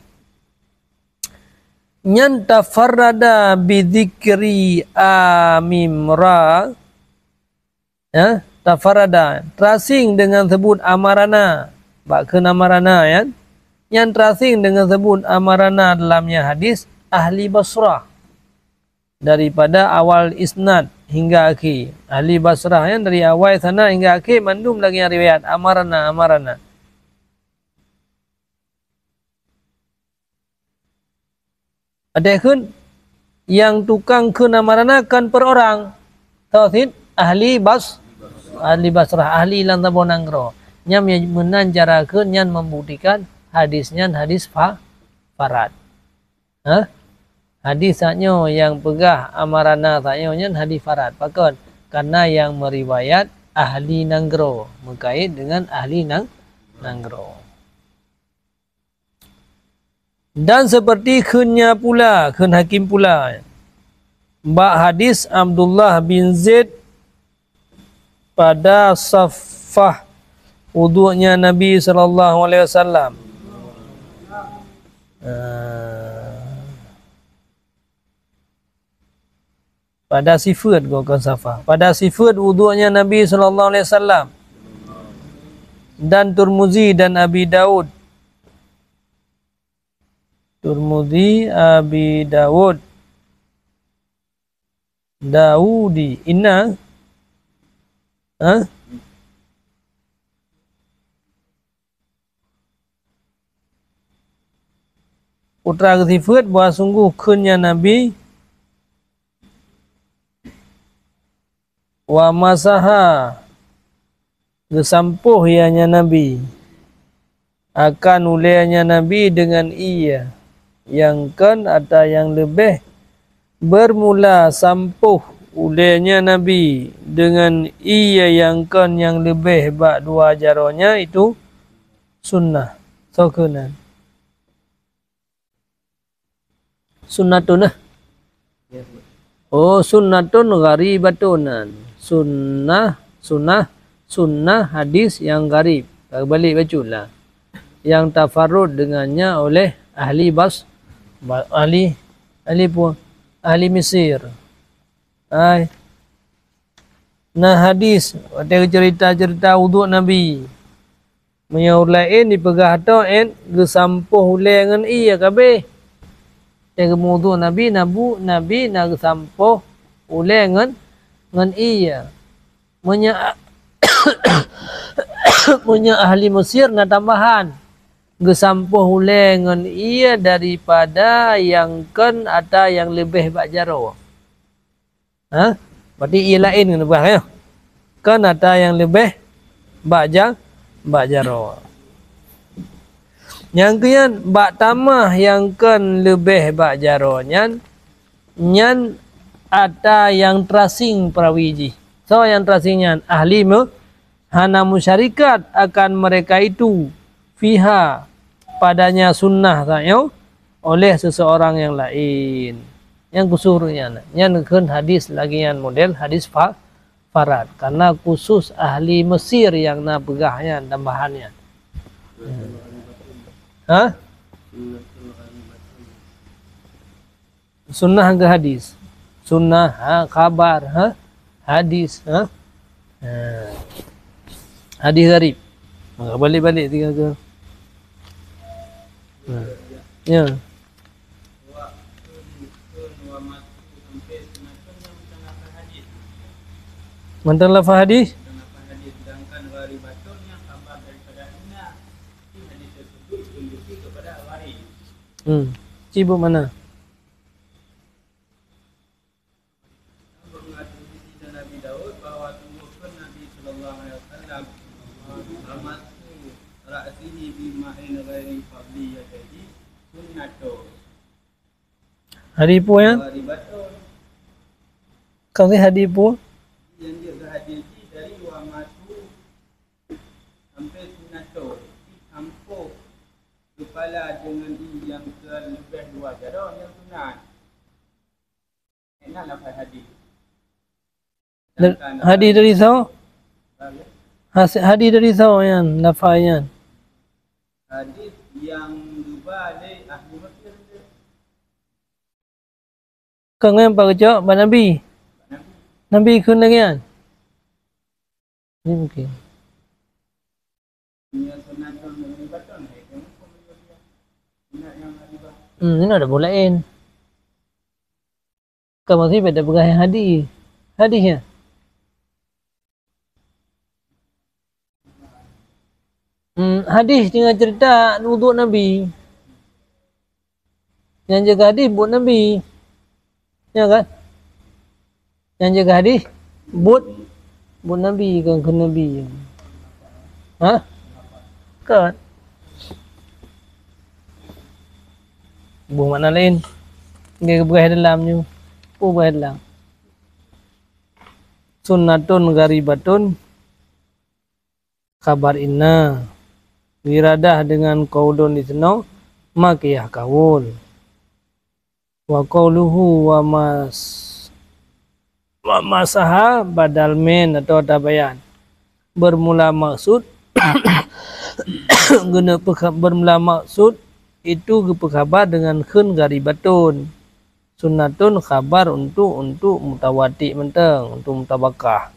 Nyan tafarrada bidzikri amimra ya, tafarrada tracing dengan sebut amarana bakkeun amarana ya. Nyan tracing dengan sebut amarana dalamnya hadis ahli Basrah daripada awal isnad hingga akhir. Ahli Basrah yang dari awal sana hingga akhir mandum lagi yang riwayat amarana. Ada kun yang tukang kun amarana kan per orang. Tauhid ahli Basrah ahli lantabon anggro. Nyam yang menanjarakeun nyan membuktikan hadisnya hadis farad. Hadis saknyo yang pegah amarana saknyo nyan hadis farad. Pakon karena yang meriwayat ahli nanggro mengkait dengan ahli nanggro. Dan seperti khunnya pula, khun Hakim pula. Bak hadis Abdullah bin Zaid pada safah wudu'nya Nabi sallallahu alaihi wasallam. Pada sifat gua safa. Pada sifat wudu'nya Nabi sallallahu alaihi wasallam dan Turmuzi dan Abi Daud. Turmuzi, Abi Daud, Daudi. Inna putra sifat bahawa sungguh kunnya Nabi wa masaha gesampuh ianya Nabi akan ulainya Nabi dengan ia yang kan atau yang lebih bermula sampuh ulainya Nabi dengan ia yang kan yang lebih bak dua jaronya itu sunnah sokunan sunnatun oh sunnatun gharibatunan sunnah hadis yang gharib balik bacalah yang tafarrud dengannya oleh ahli ahli Mesir. Nah hadis ada cerita-cerita wuduk Nabi. Menyau lain dipegah tau gesampuh ulai dengan iya kabeh. Yang wuduk Nabi nak gesampuh ulai dengan iya. Punya ahli Mesir nak tambahan gesampuh ulai dengan ia daripada yang kan atau yang lebih bakjaro. Berarti ia lain kan bukan ya? Kan atau yang lebih bakjaro. Yang kian bak tamah yang kan lebih bakjaro nyan atau yang tracing prawiji. So yang tracing nyan ahli hana musyarikat akan mereka itu fiha padanya sunnah sayo oleh seseorang yang lain yang kusurnya yang kan hadis lagi yang model hadis farad karena khusus ahli Mesir yang nak pegahnya tambahannya sunnah ke hadis sunnah kabar hadis hadis gharib balik tiga ke ya mantan lafaz hadis sedangkan gharibatun yang kabar daripada inna hadis tersebut tunjuki kepada gharib sibuk mana Nabi Daud bahwa sungguh Nabi sallallahu alaihi wasallam ramatu ra'sihi bima'in ghairi fadli yadihi sunnatu hadipu ya kau ni hadipu yang dia berhadiri dari wamatu sampai sunnatu campur kepala dengan yang lebih dua jarak yang sunat enak lafaz hadis hadis dari saw hadis dari saw yang lafaz yang hadis yang dibalik ahli Mesir kau yang baca Nabi Nabi kun lagi kan? Ini mungkin. Ini ada bolain. Kau masih beda pegah yang hadis. Hadisnya. Hadis dengan cerita wuduk Nabi. Yang jaga hadis buat Nabi. Ya kan? Yang jaga hadis buat Nabi kan ke Nabi. Kan? Buat mana lain? Dia berah dalamnya. Berah dalam. Sunnatun gharibatun kabar inna wiradah dengan qaulun di senau makiyah kaul wa qauluhu wa masaha badal min atau tabayan bermula maksud guna bermula maksud itu berkhabar dengan khun garibatun. Sunnatun khabar untuk mutawatir menteng, untuk mutabakah.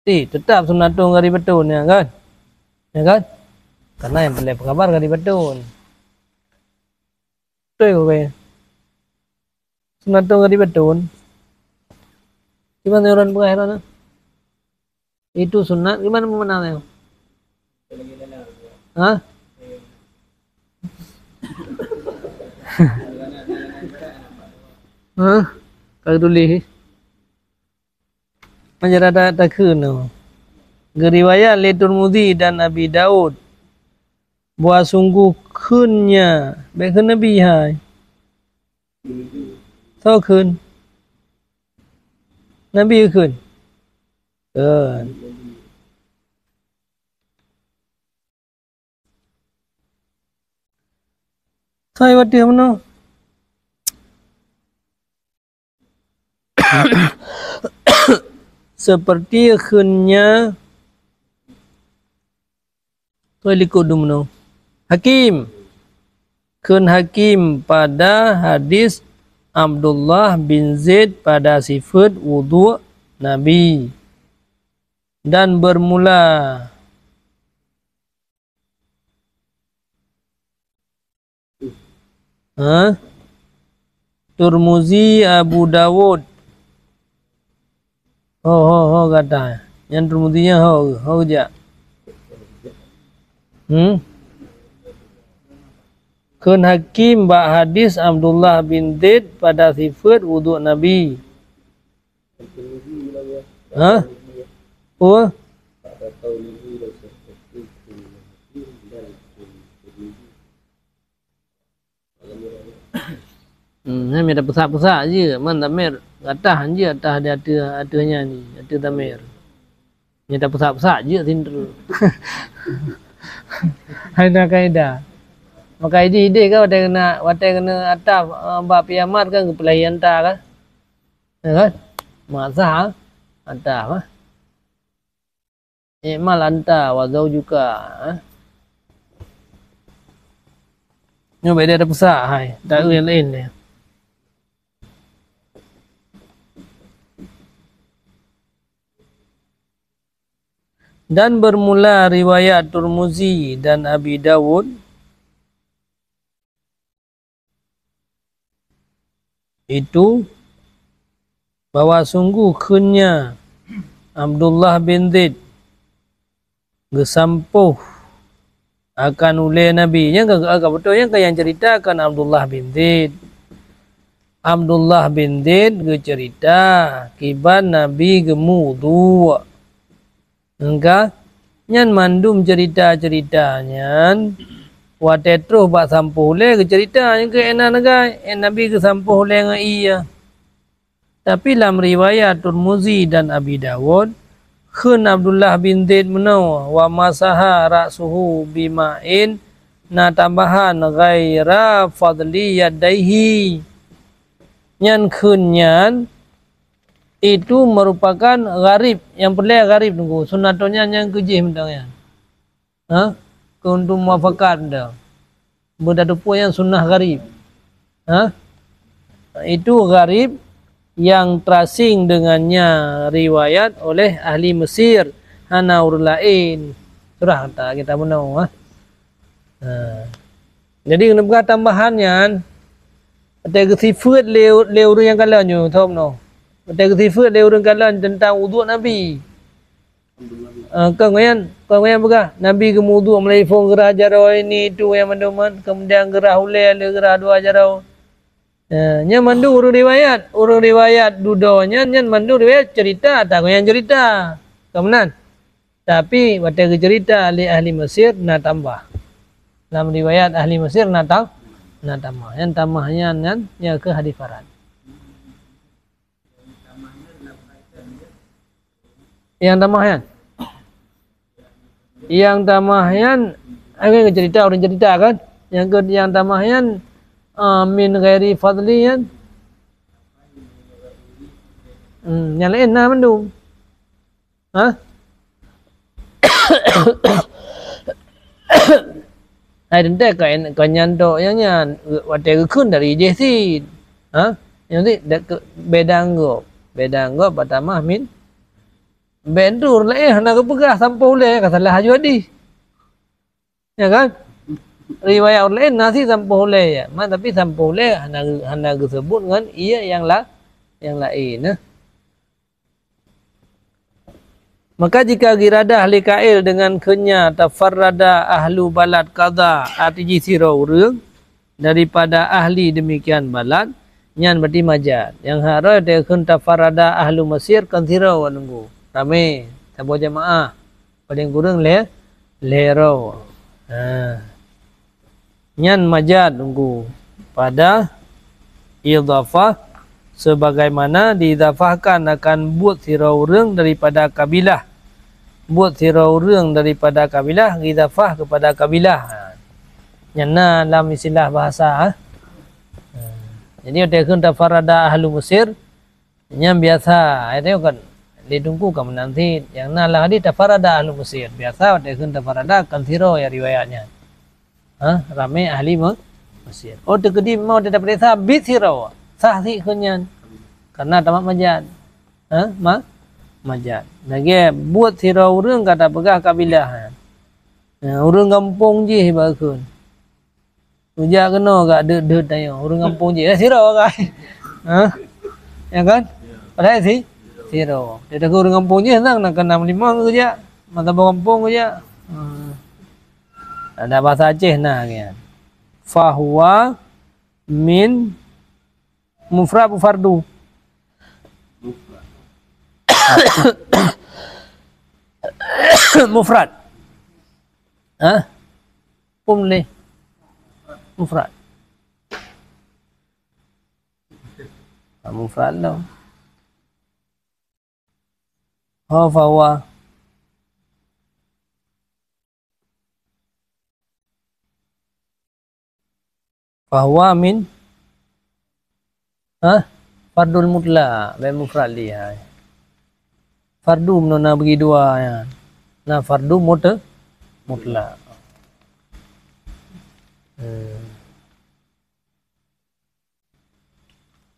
Tetap sunnatun garibatun ya kan? Ya kan? Karena yang boleh berkhabar garibatun. Betul ke? Sunnatun garibatun. Gimana orang pengakhiran? Itu sunat, gimana memenangnya? Hah? Hah? Kalau tulis macam ada khun tu. Geriwayat li Tirmidzi dan Abi Daud. Buat sungguh khunnya, baik khun Nabi hai. Tahu khun? Nabi khun. Khun. Saya wadah mana? Seperti khunnya Tulikodum no. Hakim. Khun Hakim pada hadis Abdullah bin Zaid pada sifat wudu Nabi. Dan bermula Tirmidzi, Abu Dawud. Ho kata. Yang Tirmidzi-nya ho je. Khun Hakim bak hadis Abdullah bin Zaid pada sifat wudu Nabi. Oh. Ni ada pesak-pesak je, man tamir atas je, atas dia adanya ni, ada tamir. Ni ada pesak-pesak je sindru. Ada kaidah. Maka ide kan watai kena atas bab kiamat kan kepelayan ta kan. Ya kan? Masa atas ah. Imal anta wa zaujuka. Ni dia ada pesak hai, tak yang lain dia. Dan bermula riwayat Tirmidzi dan Abi Dawud itu bahwa sungguh khunnya Abdullah bin Zaid gesampuh akan oleh Nabi. Yang agak betul yang ceritakan Abdullah bin Zaid. Abdullah bin Zaid cerita kiban Nabi gemudu. Engkau nyan mandum cerita-ceritanya watai terus bak sampuh le ke cerita yang ke enak nagai Nabi ke sampuh le dengan iya. Tapi dalam riwayat Tirmidzi dan Abi Dawud khun Abdullah bin Zaid menau wa masaha ra'suhu bima'in na tambahan ghaira fadli yadaihi. Nyan khun nyan itu merupakan gharib yang pelai gharib tunggu sunatnya yang kejih mentangnya. Untuk muafakat dah. Berdatupu yang sunnah gharib. Itu gharib yang terasing dengannya riwayat oleh ahli Mesir hanaur lain. Surah kata kita menau. Jadi kena buat tambahannya. Ada sifat leu yang kalanya tahu no. Ada sifat leu yang kalan tentang wudu Nabi. Kemudian bukan Nabi ke wudu mulai fong gerah jarau ini itu yang manduman kemudian gerah ulai gerah dua jarau. Nya mandu urut riwayat dudonya nya mandu riwayat cerita tak yang cerita. Kemudian tapi pada cerita ahli Mesir na tambah. Dalam riwayat ahli Mesir na tambah. Yang tambahnya nya ke hadis farad. Yang tamahyan akan cerita orang cerita kan yang tamahyan min ghairi fadliyan yang lain nah mandum Hai dente kanyan to yang nyan wate kun dari jesin. Ha? Yang bedanggo pertama min bendur le nak pegah sampau le kasalah haju adi. Ya kan? Riwayat lain nasi sampau le ya. Tapi sampau le hana disebut dengan ia yang lain. Maka jika girada ahli kail dengan kenya tafarrada ahlu balad qadha arti sira urang daripada ahli demikian balad nyan berarti majad. Yang hara dia kun tafarrada ahlu Mesir kan sira nunggu. Rame tabo jamaah paling kurang lero. Nyan majad nunggu pada idhafah sebagaimana diidhafahkan akan buat sira urang daripada kabilah. Buat sira urang daripada kabilah idhafah kepada kabilah. Nyana dalam istilah bahasa. Jadi ada kun tafarrada ahlu Mesir yang biasa itu kan ditunggu kan nanti yang nalah di tafarrada ahlu Mesir biasa ada kun tafarrada kan sira ya riwayatnya. Ramai ahli Mesir. Oh tekedi mau tidak perintah bit sira. Sah si kunyan karena tamat majad. Majad. Lagi buat sira urang kata pegah kabilah. Urang kampung je bakun. Ujak kena gak de tayo urang kampung je sira kai. Ya kan? Padahal sira. Dia urang kampung je senang nak kena 65 kerja. Mata kampung kerja. Ada bahasa Aceh nah kan. Fahuwa min mufrad fardu. Mufrad. Pumli. Mufrad. Mufrad lo. Fahuwa min fardul mutlak baik mufrad dia. Fardu menona bagi dua ya. Nah fardu mutlak.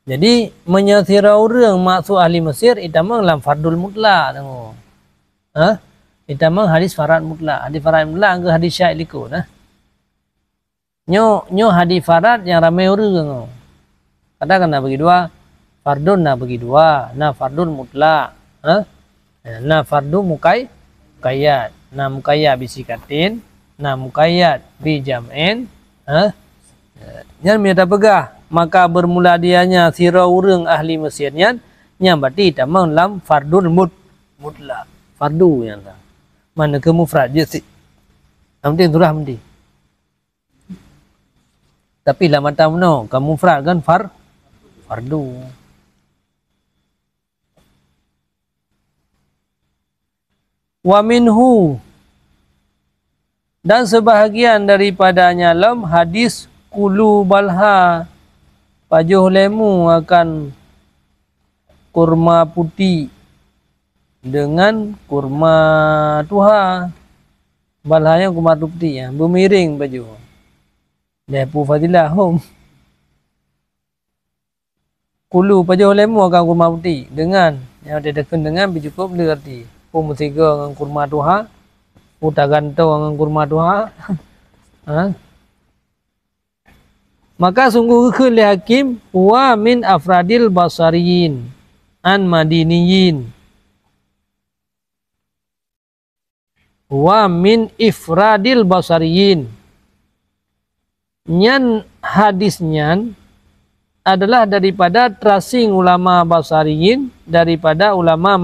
Jadi menyasira orang masuk ahli Mesir itamang dalam fardul mutlak tengok. Itamang hadis farad mutlak. Hadis farad mutlak ke hadis syait liku nah. Nyo hadis farad yang ramai orang. Katakan nak bagi dua, fardun nak bagi dua, nah fardun mutlak. Nah fardu muqayyad. Nah muqayyad bisikatin, nah muqayyad bi jam'in. Yang minta pegah, maka bermula dianya sira urang ahli Mesir nyan berarti tamang lam fardul mutlak. Fardu yang ta. Mana ke mufrad je si. Nanti surah mesti. Tapi lah mata no, kamu mufrad kan fardu. Wa minhu dan sebahagian daripadanya lam hadis kulu balha pajuh lemu akan kurma putih dengan kurma tuha balhanya kurma putih ya bermiring baju lepu fadilah hum kulu pajuh lemu akan kurma putih dengan yang didekun dengan cukup berarti musiga dengan kurma tuha uta ganto dengan kurma tuha. Maka sungguh kekeli hakim wa min afradil basariyin an madiniyin wa min ifradil basariyin nyan hadis nyan adalah daripada tracing ulama basariyin daripada ulama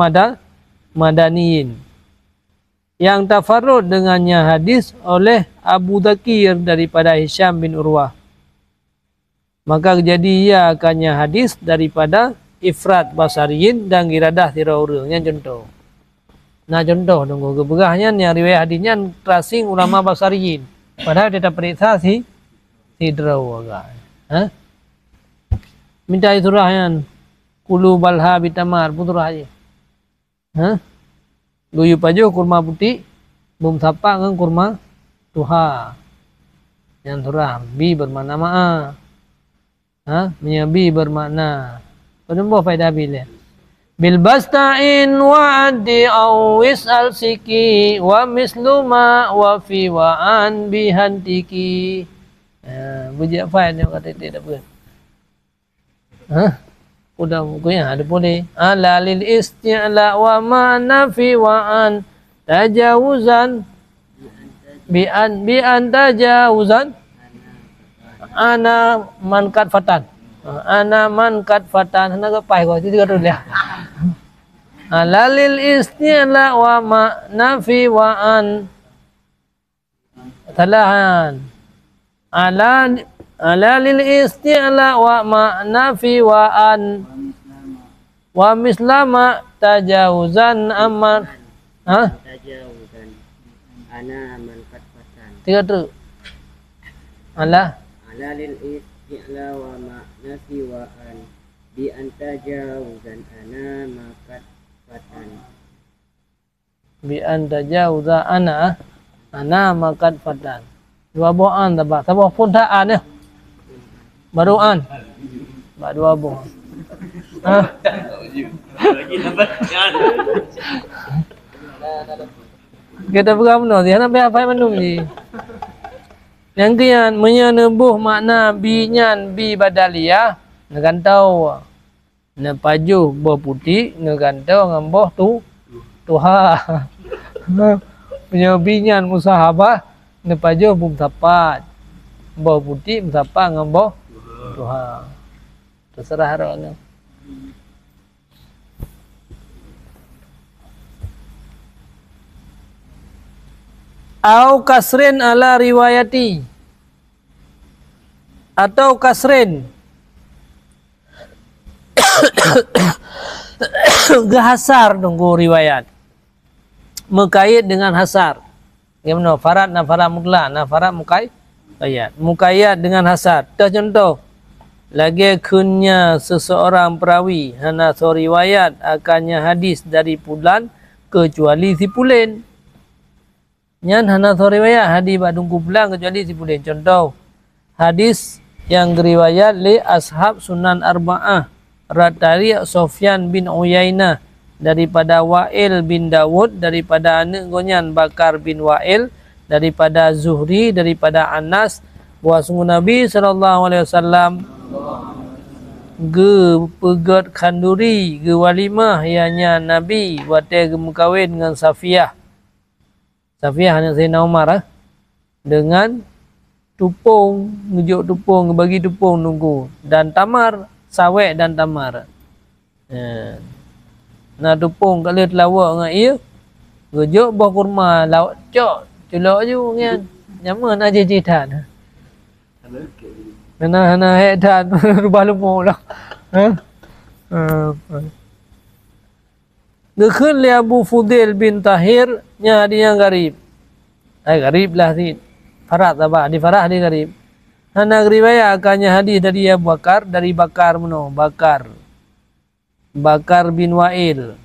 madaniyin yang tafarrud dengannya hadis oleh Abu Dzakir daripada Hisham bin Urwah. Maka jadi ia akannya hadis daripada ifrat basariyin dan iradah sira urang yang contoh. Nah contoh tunggu kebegahnya yang riwayat hadisnya tracing ulama basariyin. Padahal dia tak periksa si draw agak. Minta surah yang kulu balha bitamar putra aja. Luyu pajo kurma putih bum sapa dengan kurma tuha. Yang surah bi bermakna ma'a. Bi bermakna. Penembah faedah bila. Bil basta'in wa addi awis al siki wa misluma wa fi wa an bihantiki. Bujak faedah kata tidak ber. Udah bukunya ada boleh. Ala lil isti'la wa ma nafi wa an tajawuzan bi an tajawuzan ana man kat fatan. Ana man kat fatan nak pai ko tiga tu dia. Ala lil isti'la wa ma nafi wa an talahan. Ala lil isti'la wa ma nafi wa an wa mislama tajawuzan amar tajawuzan ana man kat fatan. Tiga tu. Ala lil isti'la wa ma nafi wa an bi an tajawuzan ana ma kat fatan. Bi an tajawuza ana makat fatan. Dua buah tabak. Tabak pun tak an ya. Baru an. Bak dua buah. Kita pegang benar dia nak apa manum ni. Yang kian menyenebuh makna binyan bi badaliyah ngantau na pajuh boh putih ngantau ngamboh tu tuha. Punya binyan musahabah na pajuh bum tapat. Boh putih musapa ngamboh tuha. Terserah orang. Au kasrin ala riwayati atau kasrin gahasar tunggu riwayat mukayid dengan hasar. Gimana farad na farad mutlak na farad mukayad dengan hasar. Contoh lagi kunya seseorang perawi hana so riwayat akannya hadis dari pulan kecuali si pulen. Nyan hana so riwayat hadis badung kumpulan kecuali si pulen. Contoh hadis yang riwayat li ashab sunan arba'ah dari Sofyan bin Uyainah daripada Wa'il bin Dawud daripada anak gonyan Bakar bin Wa'il daripada Zuhri daripada Anas bahwa sungguh Nabi SAW ge pegat khanduri ge walimah ianya Nabi wate ge mukawin dengan Safiyah anak Sayyidina Umar dengan tupung ngejuk tupung bagi tupung nunggu dan tamar sawek dan tamar. Nah tupung kalau telawak dengan ia ngejuk buah kurma lauk cok celok je kan nyaman aja jitan. Hana hedan rubah lumur lah. Gekun li Abu Fudail bin Tahir nya dia garib. Garib lah si Farad tabak di Farah di garib. Hana riwayat akannya hadis dari Abu Bakar dari Bakar meno Bakar bin Wa'il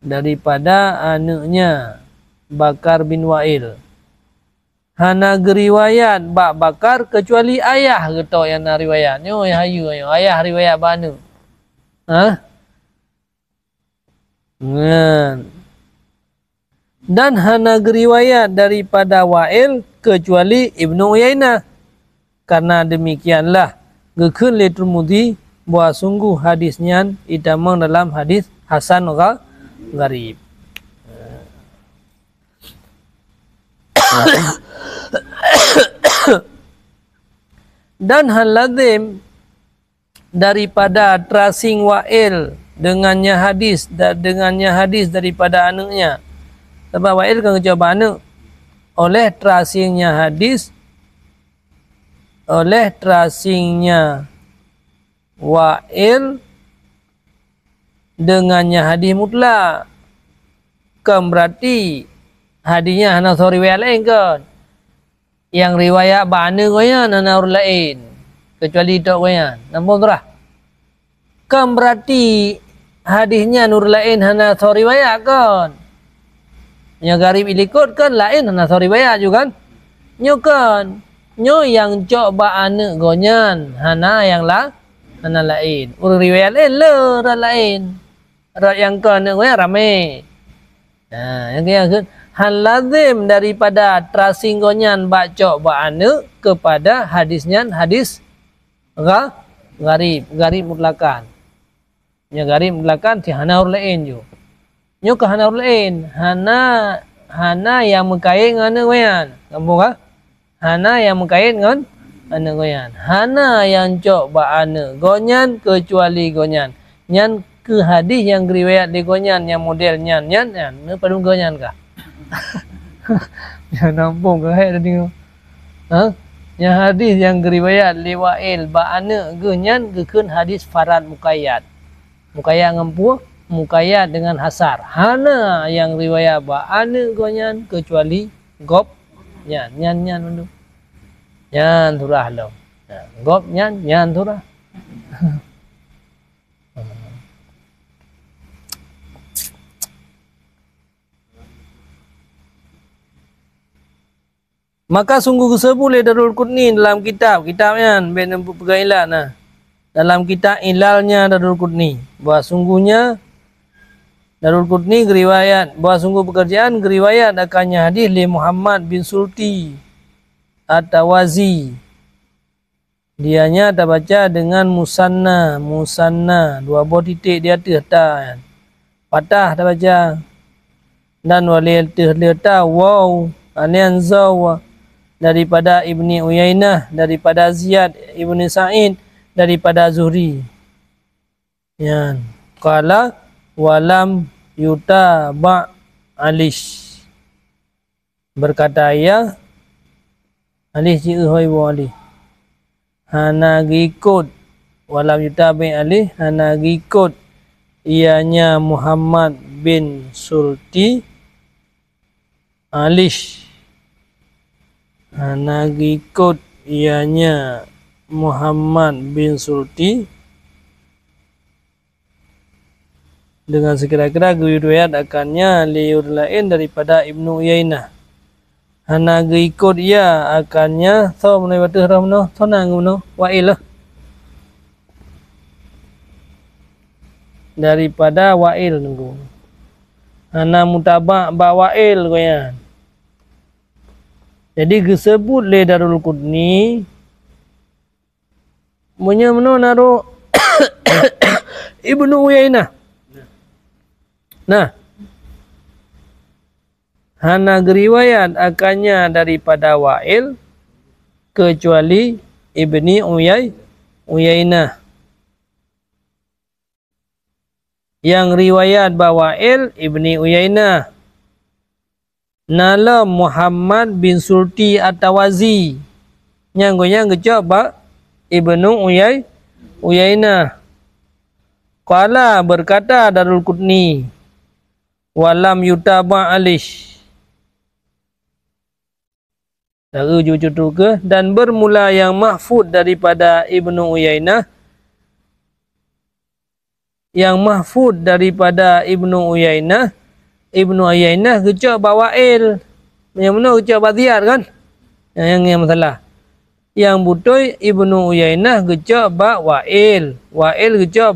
daripada anaknya Bakar bin Wa'il. Hana riwayat bak Bakar kecuali ayah getok yang nak riwayat. Nyo ayah riwayat bana. Dan hana riwayat daripada Wa'il kecuali Ibnu Uyainah. Karena demikianlah gekun li Tirmidzi bahwa sungguh hadisnya itamang dalam hadis hasan gharib. Dan hal lazim daripada tracing Wa'il dengannya hadis daripada anaknya. Sebab Wa'il kan coba anak oleh tracingnya hadis Wa'il dengannya hadis mutlak kan berarti hadisnya hana so riwayat lain kan yang riwayat bana goyan hana orang lain kecuali tok goyan nampun terah kan berarti hadisnya nur lain hana so riwayat kan yang garib ilikut kan lain hana so riwayat juga kan Nyo kan. Nyo yang cok ba ane gonyan. Hana yang lah. Hana lain. Urang riwayat le rat lain. Rat yang kan gonyan rame. Nah, yang kaya hal lazim daripada tracing gonyan ba cok ba ane kepada hadisnya hadis garib mutlakan. Nya garib mutlakan ti hana urang lain jo. Nyo ke hana urang lain. Hana yang mengkait dengan gonyan. Kampung ah? Hana yang mengkait dengan ane gonyan. Hana yang cok ba ane gonyan kecuali gonyan. Nyan ke hadis yang riwayat di gonyan yang model nyan ne padung gonyan kah? Ya nampung ke hai tadi. Ha? Yang hadis yang riwayat li wa'il ba ane gonyan keun hadis farad muqayyad. Muqayyad ngampu muqayyad dengan hasar. Hana yang riwayat ba ane gonyan kecuali gop nyan mendu. Nyan turah lo. Gop nyan turah. Maka sungguh sebut Darul Qutni dalam kitabnya ben pegailan nah. Dalam kitab ilalnya Darul Qutni bahwa sungguhnya Darul Qutni geriwayat bahwa sungguh pekerjaan geriwayat akannya hadis li Muhammad bin Sulti At-Tawazi. Dianya terbaca dengan musanna, dua buah titik di atas ta. Patah terbaca. Dan walil tihlita waw anian zaw daripada Ibni Uyainah, daripada Ziyad Ibni Sa'id, daripada Zuhri. Yan. Qala walam yuta ba alish. Berkata ia alish ji hoi wa ali. Hana gikut walam yuta ba ali hana gikut ianya Muhammad bin Sulti alish. Hana gikut ianya Muhammad bin Sulti dengan sekira-kira riwayat akannya liur lain daripada Ibnu Uyainah. Hana ikut ia akannya so mulai batu ramno tonang no wa'il daripada wa'il nunggu. Hana mutabak ba wa'il goyan. Jadi disebut le Darul Qutni punya meno naruh Ibnu Uyainah. Nah, hana riwayat akannya daripada wa'il kecuali Ibni Uyainah. Yang riwayat bawa'il Ibni Uyainah. Nala Muhammad bin Sulti At-Tawazi. Yang ngecap ba Ibnu Uyainah. Qala berkata Darul Qutni walam yutaba alish. Lalu jujur ke dan bermula yang mahfud daripada Ibnu Uyainah. Yang mahfud daripada Ibnu Uyainah. Ibnu Uyainah kecak bawa'il. Yang mana kecak ba'ziyar kan? Yang masalah. Yang butuh Ibnu Uyainah kecak ba'wa'il. Wa'il kecak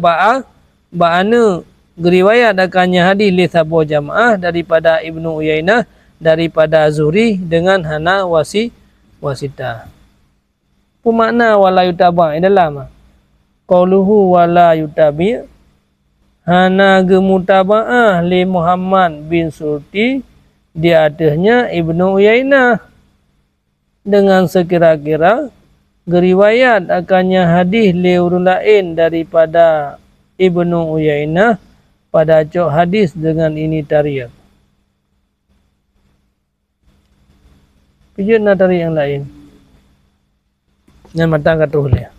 ba'anu. Geriwayat akannya hadis li sabuh jamaah daripada Ibnu Uyainah. Daripada Zuhri dengan hana wasita. Pemakna wala yutaba' dalam. Qauluhu wala yutabi' hana gemutaba'ah li Muhammad bin Sulti di atasnya Ibnu Uyainah dengan sekira-kira geriwayat akannya hadis li urun lain daripada Ibnu Uyainah pada cok hadis dengan ini tariq. Pijat na tariq yang lain. Yang matang kata boleh.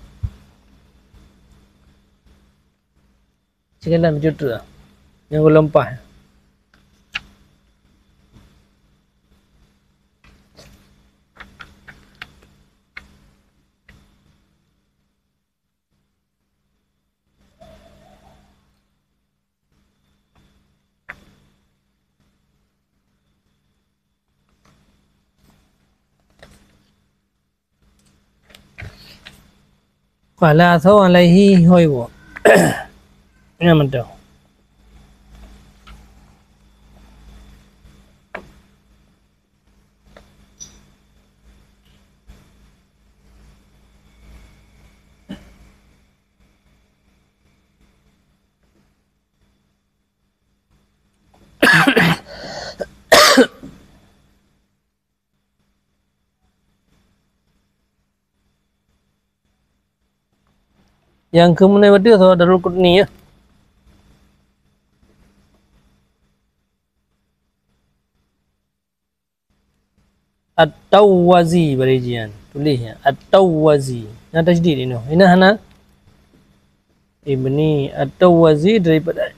Sekalian berjuta yang lempah. Fala atau alaihi hoiwo. Ini mentau. Yang kemudian berarti atau Darul Qutni ya. At-Tawwazi berijian. Tulisnya At-Tawwazi. Nah tajdid ini. Ini hana Ibni At-Tawwazi daripada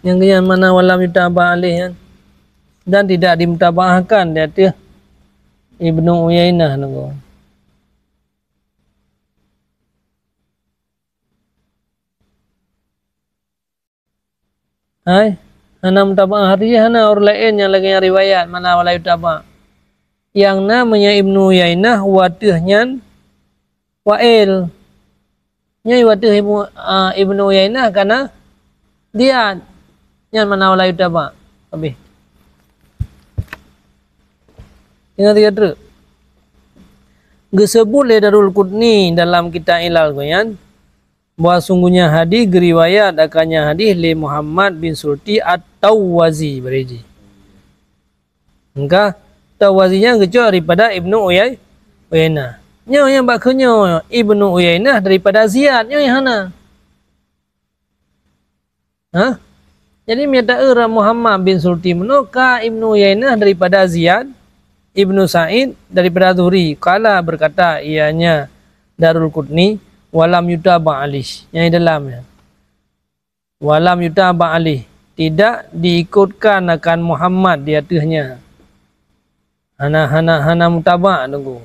yang kemudian mana walam yutabah alih kan? Dan tidak dimutabahkan dia tu Ibnu Uyainah nunggu. Hai, hana mutabah hari hana orang lain yang lagi yang riwayat mana walam yutabah. Yang namanya Ibnu Uyainah watihnya Wa'il. Nyai watih Ibnu Uyainah karena dia yang mana walam yutabah. Habis. Ingat ya tu. Disebut oleh Darul Qutni dalam kitab Ilal Goyan bahawa sungguhnya hadis riwayat akannya hadis li Muhammad bin Sulti At-Tawwazi beriji. Engkau Tawazinya kecil daripada Ibnu Uyainah. Nyo yang bakunya Ibnu Uyainah daripada Ziyad nyo yang hana. Ha? Jadi miata Muhammad bin Sulti menuka Ibnu Uyainah daripada Ziyad, Ibnu Sa'id daripada Zuhri. Kala berkata ianya Darul Qutni walam yutaba alih. Yang dalamnya. Walam yutaba alih. Tidak diikutkan akan Muhammad di atasnya. Hana mutaba tunggu.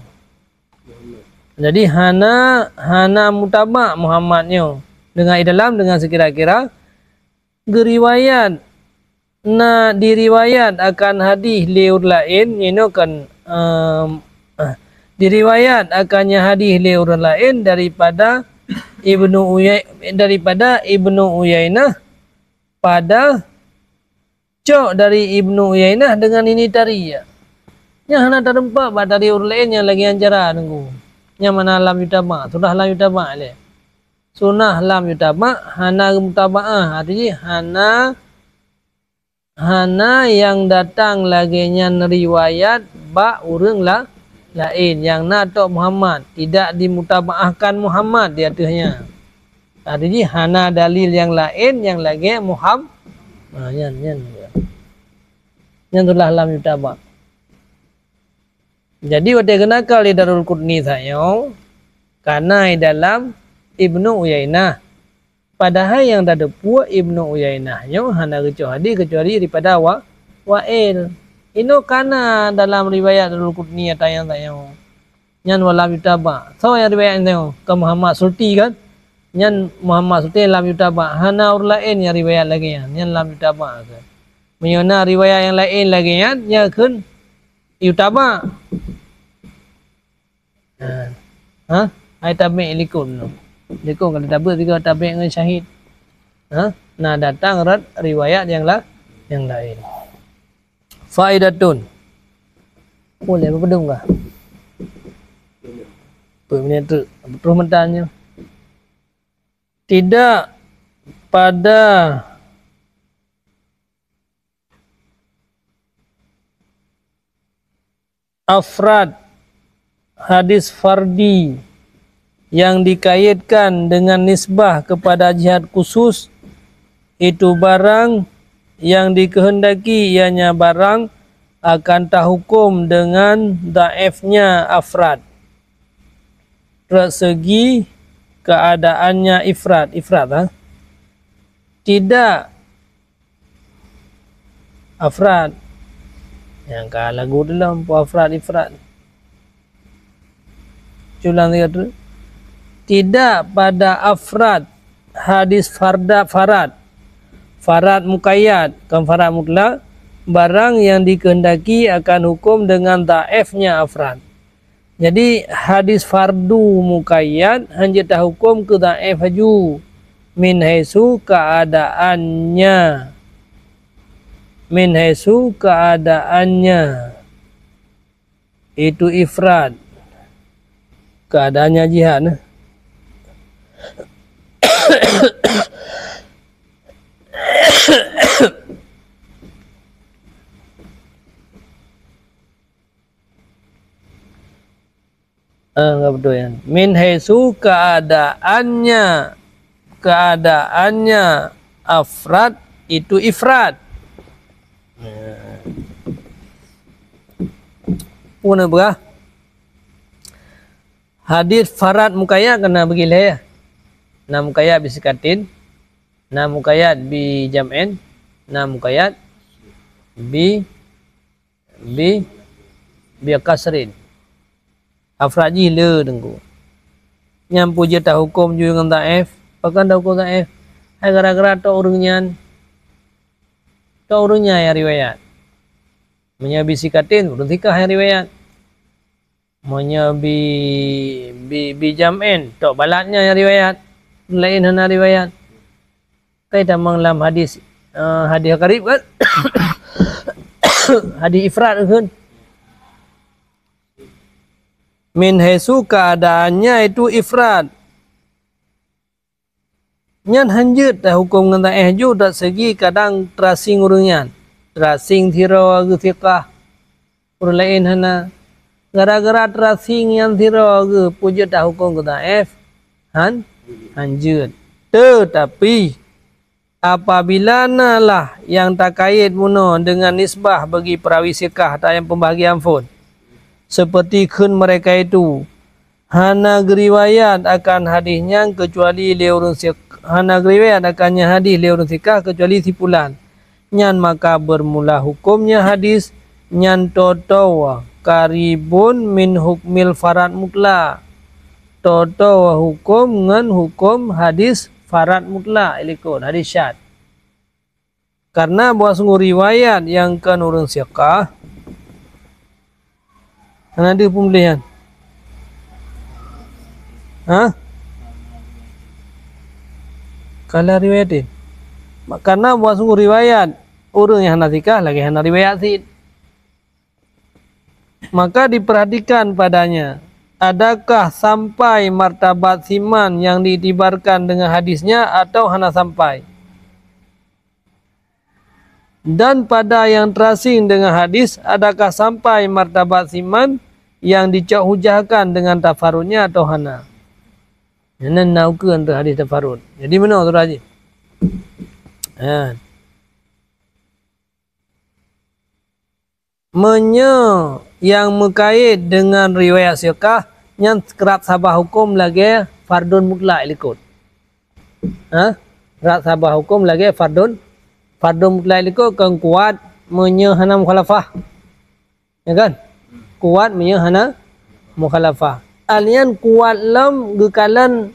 Jadi hana mutaba Muhammadnya dengan dalam dengan sekira-kira geriwayat na diriwayat akan hadis liur lain ini kan diriwayat akannya hadis liur lain daripada Ibnu Uyainah pada cok dari Ibnu Uyainah dengan ini tariya. Yang hana terempat dari urut lain yang lagi anjara nunggu. Yang mana lam yutaba, sudah lam yutaba le. Sunah lam yutaba, hana mutaba'ah. Artinya hana yang datang laginya riwayat ba urang lah lain yang natok Muhammad tidak dimutaba'ahkan Muhammad di atasnya. Artinya hana dalil yang lain yang lagi Muhammad. Yang sudah lam yutaba. Jadi waktu kenakal di Darul Qutni saya karena dalam Ibnu Uyainah. Padahal yang dah depua Ibnu Uyainah yang hana kecuali daripada Wa'il. Ino karena dalam riwayat Darul Qutni yang saya nyan walam yutaba. So yang riwayat saya ke Muhammad Sulti kan. Nyan Muhammad Sulti lam yutaba. Hana orang lain yang riwayat lagi nyan lam yutaba kan. Menyona riwayat yang lain lagi nya kun yutaba. Ha? Ai tabi' likun. Likun kalau tabi' tiga tabi' dengan syahid. Ha? Nah datang riwayat yang lain. Faidatun. Boleh berpedung kah? Berminat tu. Terus mentanya. Tidak pada afrad hadis fardi yang dikaitkan dengan nisbah kepada jihad khusus itu barang yang dikehendaki ianya barang akan tahukum dengan daifnya afrad segi keadaannya ifrad ha? Tidak afrad yang lagu dalam afrad ifrad culang tiga tu. Tidak pada afrad hadis farad muqayyad kan farad mutlak, barang yang dikehendaki akan hukum dengan dhaifnya afrad. Jadi hadis fardu muqayyad hanya tak hukum ke dhaif haju min haisu keadaannya itu ifrad, keadaannya jihad. Enggak betul ya. Min haisu keadaannya afrad itu ifrad. Puna berah. Hadis farad muqayyad kena begilah ya. Na muqayyad bi sikatin, na muqayyad bi jam'in, na muqayyad bi kasrin. Afrad jila dengku. Nyampu je tak hukum juga dengan dhaif. Pakan tak hukum dhaif. Hai gara-gara tak urungnya yang riwayat. Menyabi sikatin urung tikah yang riwayat. Menyabi jam'in tak balatnya yang riwayat. Lain hana riwayat. Kaitan dalam hadis hadis qarib kan. Hadis ifrad kan. Min haisu keadaannya itu ifrad. Nyan hanjut dah hukum dengan dhaif ju dak segi kadang tracing urungan. Tracing thiro ag thiqah. Urun lain hana. Gara-gara tracing yang thiro ag pujut dah hukum ke dhaif. Hanjut. Tetapi apabila nalah yang tak kait muno dengan nisbah bagi perawi siqah tak yang pembahagian fun. Seperti kun mereka itu hana geriwayat akan hadisnya kecuali leurun siqah, hana geriwayat akannya hadis leurun siqah kecuali sipulan nyan, maka bermula hukumnya hadis nyan toto karibun min hukmil farad mutlak. Toto hukum ngan hukum hadis farad mutlak ilikun hadis syad. Karena buat sungguh riwayat yang kan urun siqah kan ada pembelian. Kalau riwayatin. Karena buat sungguh riwayat urang yang hana sikah lagi hana riwayat sid. Maka diperhatikan padanya, adakah sampai martabat siman yang diitibarkan dengan hadisnya atau hana sampai. Dan pada yang terasing dengan hadis, adakah sampai martabat siman yang dicak hujahkan dengan tafarudnya atau hana. Yang naukan untuk hadis tafarud. Jadi mana tu Raji? Yang mengkait dengan riwayat siqah yang kerap sabah hukum lagi fardun mutlak ikut. Kerap sabah hukum lagi fardun mutlak ikut kan kuat hana mukhalafah. Ya kan? Kuat hana mukhalafah. Alian kuat lam gekalan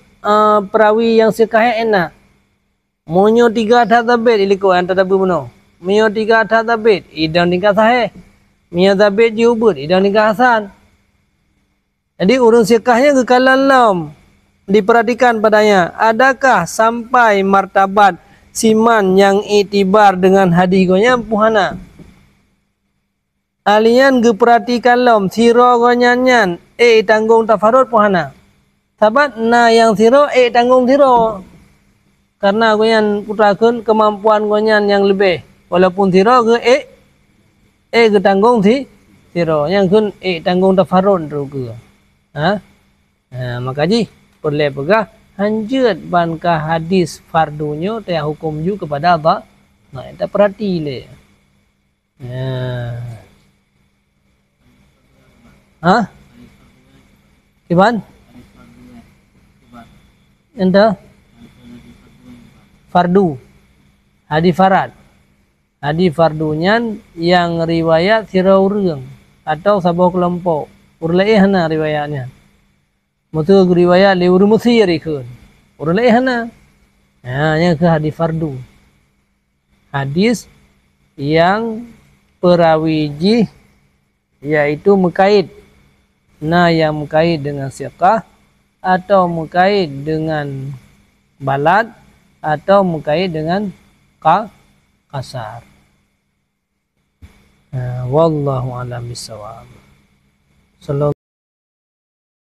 perawi yang siqah enak. Monyo 3 atas tabit iliko yang tadabu buno. Monyo 3 atas tabit idang tingkat sahih. Monyo tabit jubut idang tingkat hasan. Jadi urun siqahnya gekalan lam. Diperhatikan padanya, adakah sampai martabat siman yang itibar dengan hadis gonya puhana. Alian geperhatikan lam siro gonyanyan tanggung tafarud puhana. Sahabat na yang siro tanggung siro. Karena gonyan putrakan kemampuan gonyan yang lebih. Walaupun siro ke tanggung siro. Yang kun tanggung tafarud juga. Maka ji boleh pegah hanjut bankah hadis fardunya teh hukum juga kepada apa? Nah, kita perhati le. Iban? Enda? Fardu. Hadis farad. Hadis fardunya yang riwayat sira urang atau sabah kelompok. Urlai hana riwayatnya. Mutu riwayat li urmusi yarikun. Urlai hana. Nah, yang ke hadis fardu. Hadis yang perawiji yaitu mukait. Nah, yang mukait dengan siqah atau mukait dengan balad atau mukait dengan kasar. Wallahu a'lam bishawab.